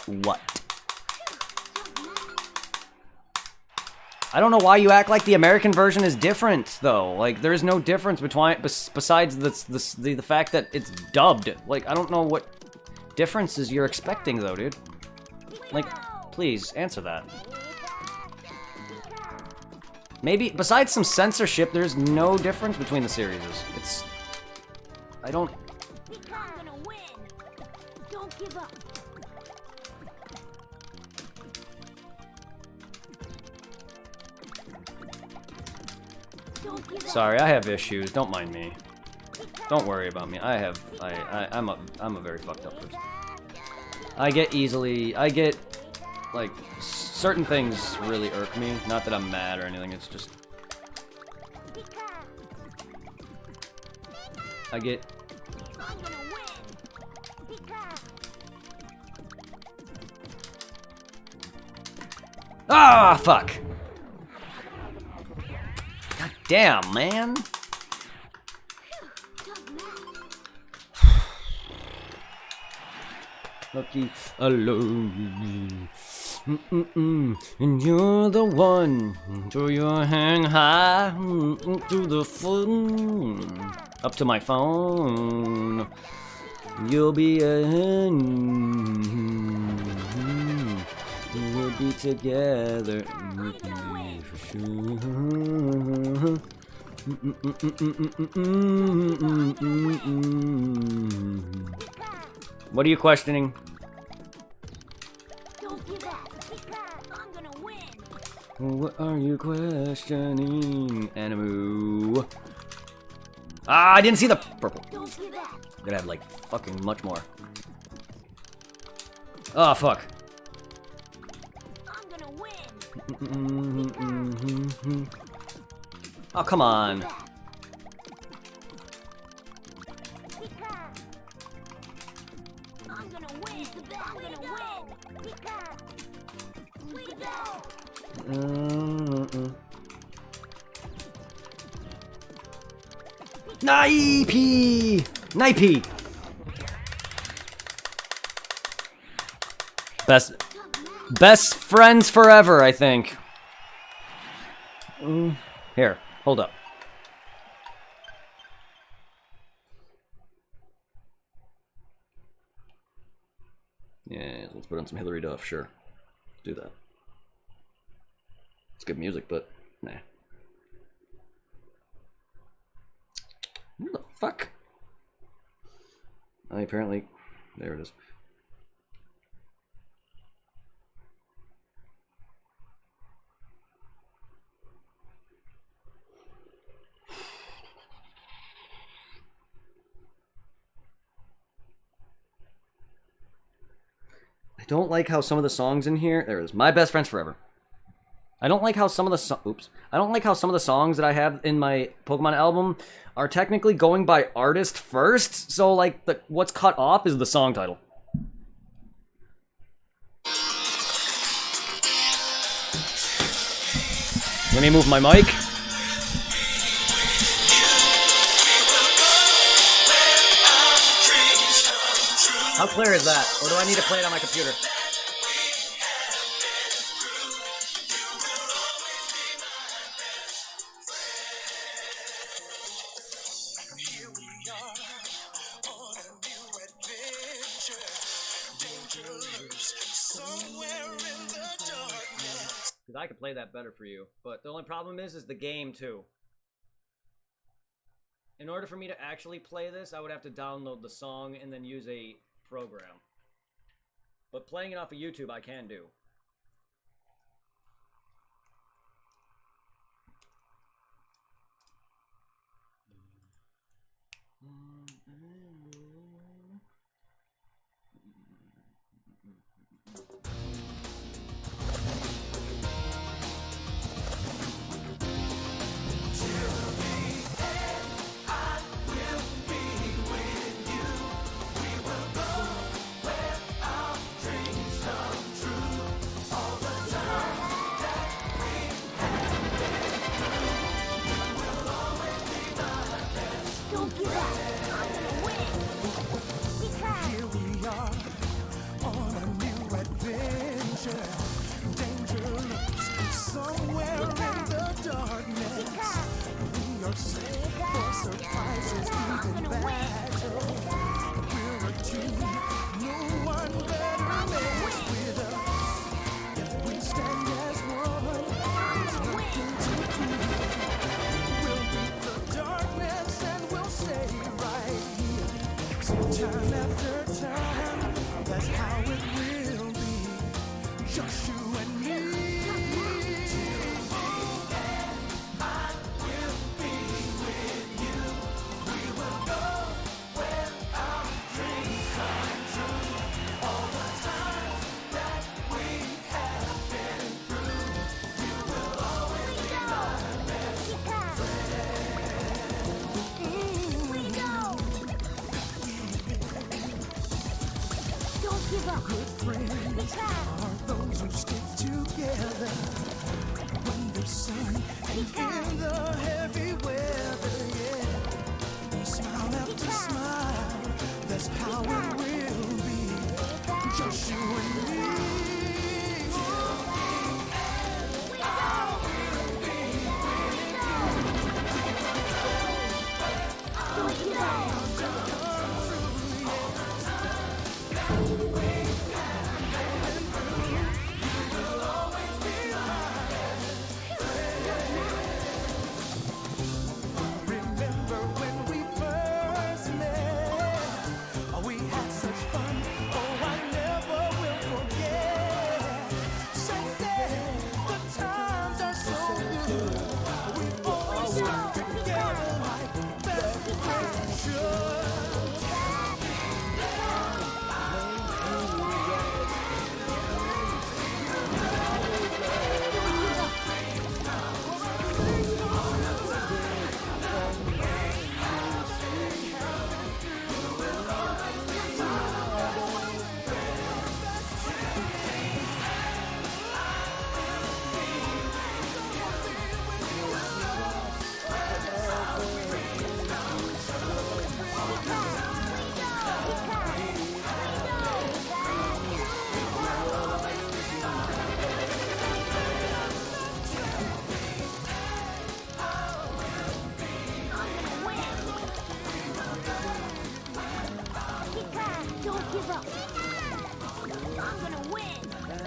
I don't know why you act like the American version is different, though. Like, there's no difference besides the fact that it's dubbed. Like, I don't know what differences you're expecting, though, dude. Like, please, answer that. Maybe, besides some censorship, there's no difference between the series. It's... I don't... I'm gonna win. Don't give up. Don't give up. Sorry, I have issues. Don't mind me. Don't worry about me. I'm a very fucked up person. I get, like, certain things really irk me. Not that I'm mad or anything, it's just... I get... I'm gonna win. Ah, fuck! God damn, man! Lucky alone. And you're the one. Throw your hand high to the phone. Up to my phone. You'll be we'll be together. For sure. What are you questioning? Don't give up. I'm gonna win. What are you questioning, Animu? Ah, I didn't see the purple. Don't give up. I'm gonna have like fucking much more. Oh fuck. I'm gonna win. Oh come on. I'm gonna win. I'm gonna win. Way to go. Knipey! Knipey! Best friends forever, I think. Here, hold up. Yeah, let's put on some Hillary Duff, sure. Do that. It's good music, but nah. What the fuck? Apparently, there it is. I don't like how some of the songs in here. There it is. My Best Friends Forever. I don't like how some of the I don't like how some of the songs that I have in my Pokemon album are technically going by artist first. So like what's cut off is the song title. Let me move my mic. How clear is that? Or do I need to play it on my computer? Because I could play that better for you, but the only problem is the game too. In order for me to actually play this, I would have to download the song and then use a program. But playing it off of YouTube, I can do. Don't give up. I'm gonna win. Here we are on a new adventure. Danger lurks somewhere in the darkness. We are set for surprises, even battle. We're a team, no one better mess with us. If we stand as one, there's nothing to fear. We'll beat the darkness and we'll stay right here. So time after time, that's how it will be. Just you and me. I will be with you. We will go where our dreams come true. All the time that we have been through, you will always be my best friend. Way to go. Don't give up. Good friends are those who stick together under sun and in the heavy weather. Yeah, smile after smile. That's how it will be. Just you and me. Don't give up. Remember when we first met? We had such fun. Oh, I never will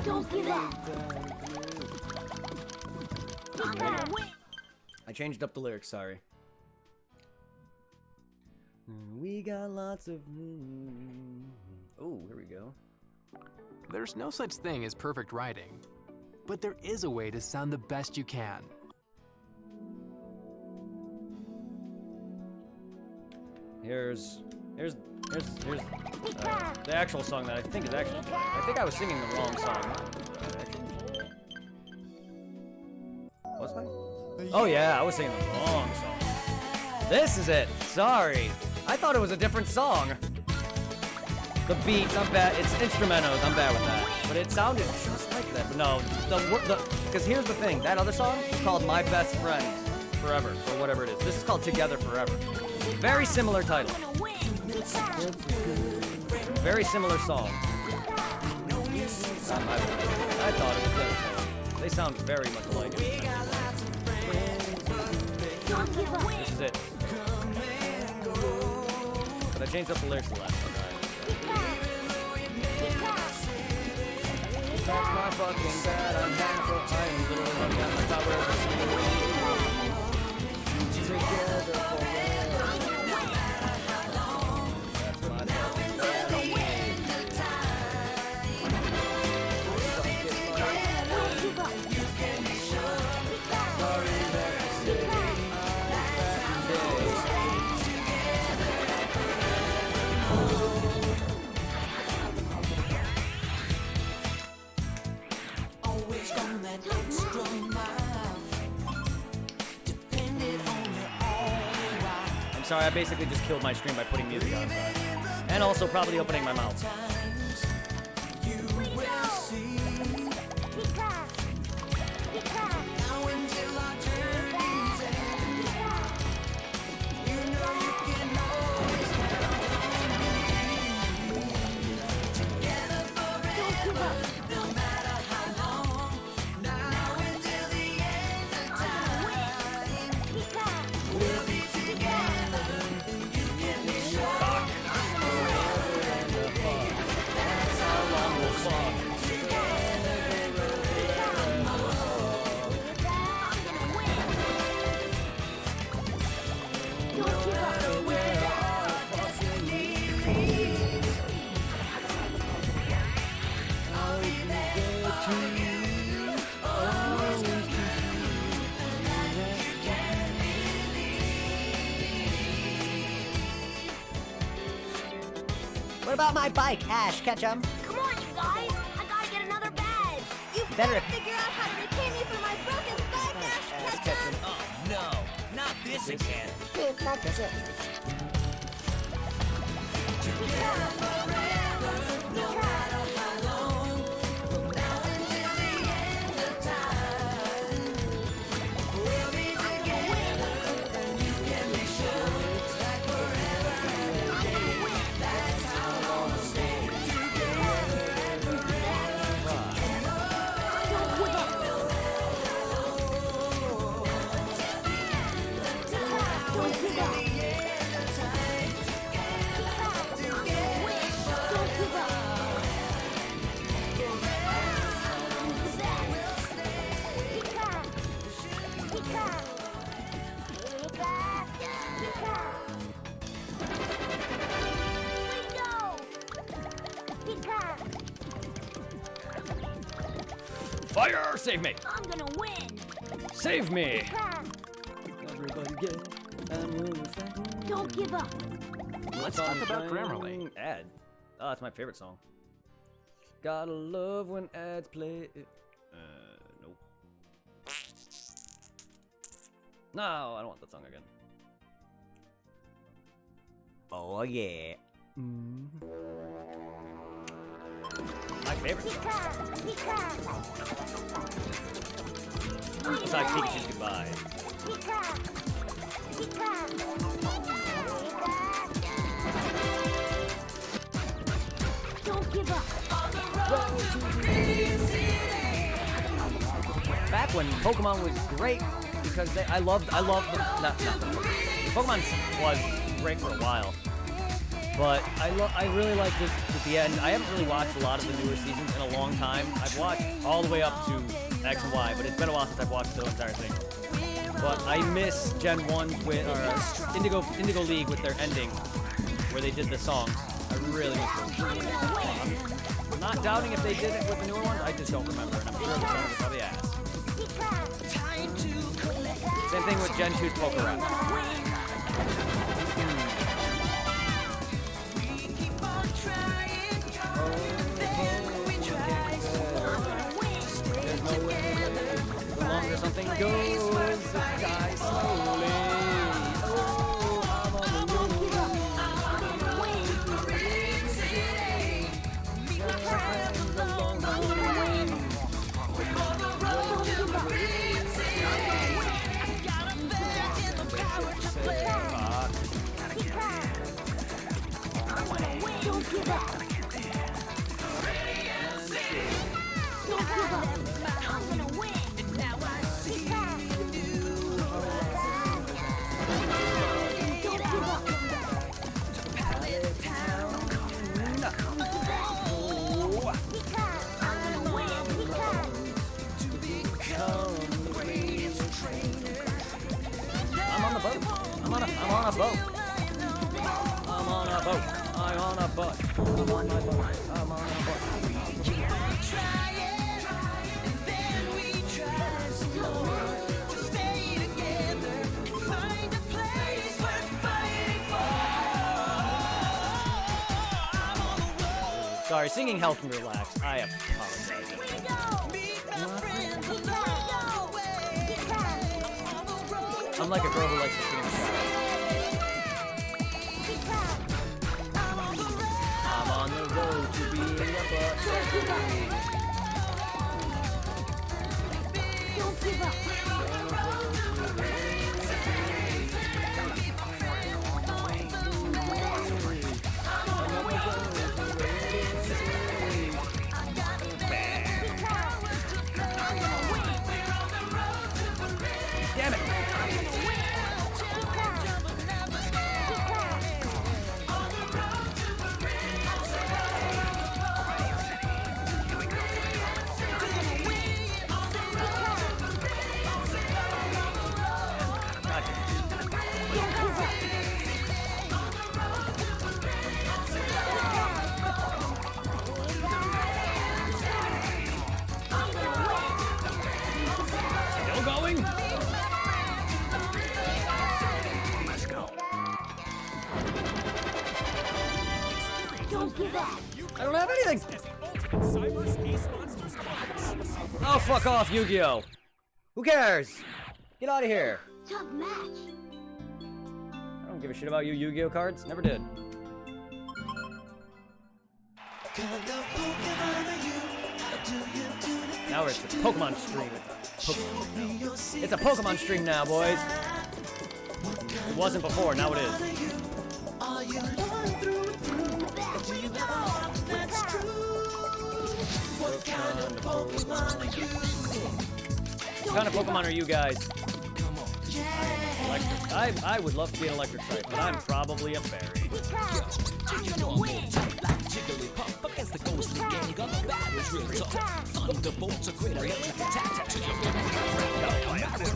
Don't give up. I'm gonna win. I changed up the lyrics, sorry. We got lots of... Oh, here we go. There's no such thing as perfect writing, but there is a way to sound the best you can. Here's the actual song that I think is actually... I think I was singing the wrong song. Was I? Oh yeah, I was singing the wrong song. This is it. Sorry. I thought it was a different song. The beats, I'm bad. It's instrumentals. I'm bad with that. But it sounded just like that. But no, because here's the thing. That other song is called My Best Friend Forever, or whatever it is. This is called Together Forever. Very similar title. I'm gonna win. Very similar song. Not my bad. I thought it was the other song. They sound very much alike. Don't give up. This is it. But I changed up the lyrics to the last one. That's my fucking bad. I'm handful. I'm little. I'm at my tower of the sea. Together forever. That's my fucking bad. Sorry that I said Always on that extra mile. Depended on the all I'm sorry, I basically just killed my stream by putting music on. And also probably opening my mouth. times. You will see. Now until our journey's end, you know you can always count on me. Together forever, no matter how long. Now until the end of time, we'll be together. You can be sure. That's how long we'll fuck. What about my bike, Ash Ketchum? Come on, you guys. I gotta get another badge. You Better- better figure out how to repay me for my broken bike, Ash Ketchum! Oh no, not this again. Dude, that's it. Together forever, no matter how long. From now until the end of time, we'll be together, and you can be sure that forever and a day, that's how long we'll stay together and forever. Don't give up. Fire! Save me! I'm gonna win. Save me! Everybody Don't give up. Let's talk about Grammarly. Ad. Oh, that's my favorite song. Gotta love when ads play. Nope. No, I don't want that song again. Oh yeah. My favorite song. I'm Besides gonna Pikachu's Goodbye. Don't give up. Back when Pokemon was great, because I loved the Pokemon was great for a while. But I really liked it at the end. I haven't really watched a lot of the newer seasons in a long time. I've watched all the way up to X and Y, but it's been a while since I've watched the entire thing. But I miss Gen 1 with Indigo League with their ending, where they did the songs. I really miss them. I'm not doubting if they did it with the newer ones. I just don't remember, and I'm sure the songs are probably ass. Same thing with Gen 2's Poker Rap. The longer something goes, it dies slowly. Oh, I'm on the road. Along the way. Don't give up. Don't give up. I'm gonna win. Now I see you. Don't give up. I'm gonna win. I'm on the boat. I'm on a boat. I'm on a boat. I'm on a boat. I'm on my boat. I'm on a boat. Keep on trying, and then we try slower to stay together and find a place worth fighting for. I'm on the road. Sorry, singing helps me relax. I apologize. Meet my friends along the way. On the road to I'm like a girl who likes to sing in the shower. I'm on the road to being a bus. Don't give up. Damn it! Still going? Don't give up. I don't have anything! Oh, fuck off, Yu-Gi-Oh! Who cares? Get out of here! Tough match. I don't give a shit about you Yu-Gi-Oh cards. Never did. Now it's a Pokemon stream. It's a Pokemon stream now, boys. It wasn't before, now it is. What kind of Pokemon are you? What kind of Pokemon are you guys? Electric. I would love to be an electric type, but I'm probably a fairy. I'm gonna win. Jigglypuff against the ghostly gang gun. The battle's real tough. Thunderbolts are great electric attacks to your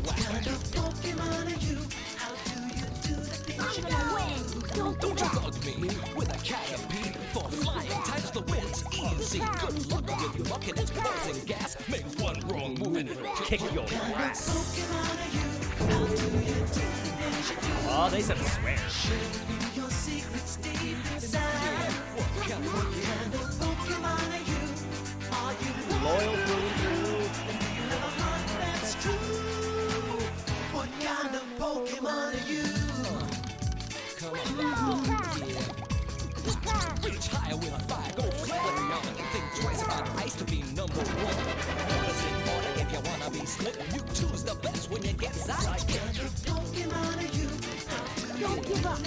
What kind of Pokemon are you? How do you do the things I'm you gonna do? win. Don't Don't give you up. bug me with a canopy for flying types. The wind's easy. Good luck with your luck and it's poison gas. Make one wrong move and it'll Kick your ass. Pokemon are you? How do you do the things you do? Oh, they said swear. Your secrets deep inside. What kind of Pokemon are you? Are you Loyal through and through. a heart that's true? What kind of Pokemon are you? reach higher with fire. Go flare on. Think twice about ice to be number one. Does it order if you wanna be slick? You choose the best when you get sidekick. Pokemon are you? Don't give up.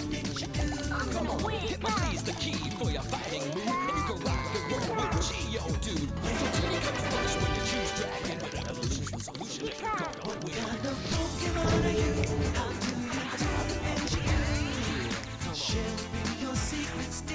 I'm gonna win. Hypnotize the key for your fighting move. And you can rock the world with Geodude. So take it first when you choose Dragon. But an evolution solution is gonna win. Pokemon are you? How do you do the things you do? Share with me your secrets.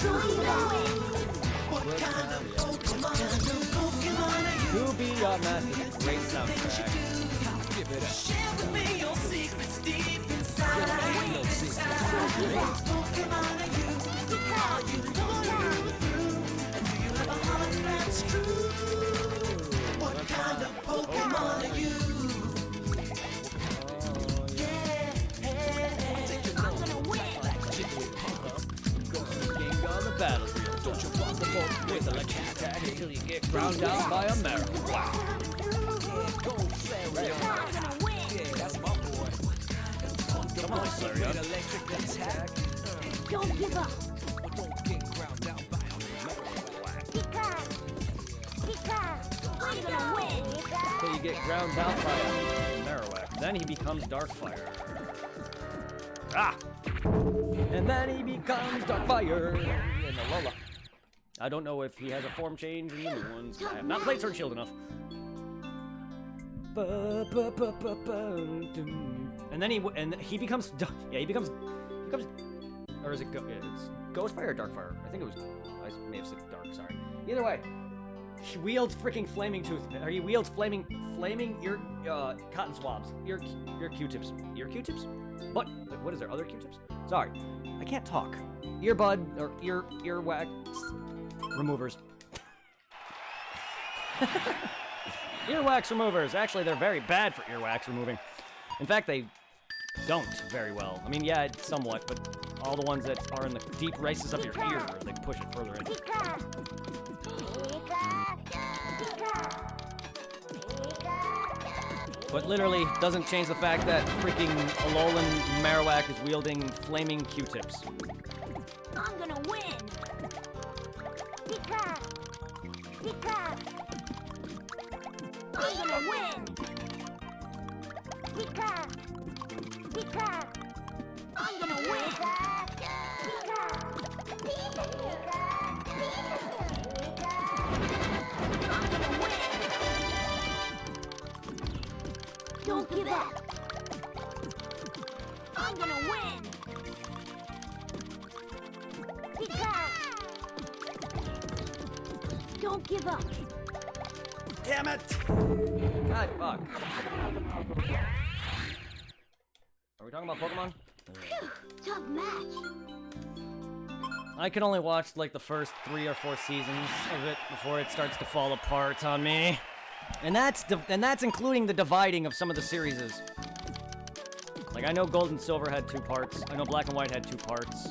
Don't give up. What kind of Pokemon are you? To be your master, great soundtrack. Give it up. Share with me your secrets deep inside. No secret. What Pokemon are you? Are you loyal through? And do you have a heart that's true? What kind of Pokemon are you? I'm gonna win. King on the battlefield. Don't you walk the boat with electric attack until you get ground down by a marrow. Wow. Go Flareon. I'm gonna win. Yeah, that's my boy. Come on, Flareon. Electric attack. Don't give up. Don't get ground out by a Pika. Pika. I'm gonna win. Until you get ground down by a Marowak. Then he becomes Darkfire. Ah! And then he becomes Darkfire in Alola. I don't know if he has a form change in the new ones. I have not played Sword and Shield enough. And then he becomes or is it it's Ghostfire or Darkfire? I think it was. I may have said Dark. Sorry. Either way, he wields freaking flaming tooth. Or he wields flaming ear cotton swabs. Ear Q-tips. Ear Q-tips? What is there? Other Q-tips? Sorry, I can't talk. Earbud or earwax removers. Earwax removers. Actually, they're very bad for earwax removing. In fact, they don't very well. I mean, yeah, somewhat, but all the ones that are in the deep races of your ear, they push it further in. Pika. Pika. Pika. Pika. But literally doesn't change the fact that freaking Alolan Marowak is wielding flaming Q-tips. I'm gonna win. Pika. Pika. I'm gonna win. Pika. Pika. I'm gonna win. Pika. Pika. I'm gonna win. Don't give up. I'm gonna win. Pika. Don't give up. Damn it! God, fuck. Are we talking about Pokemon? Phew, tough match. I can only watch like the first 3 or 4 seasons of it before it starts to fall apart on me. And that's including the dividing of some of the series. Like I know Gold and Silver had 2 parts. I know Black and White had 2 parts.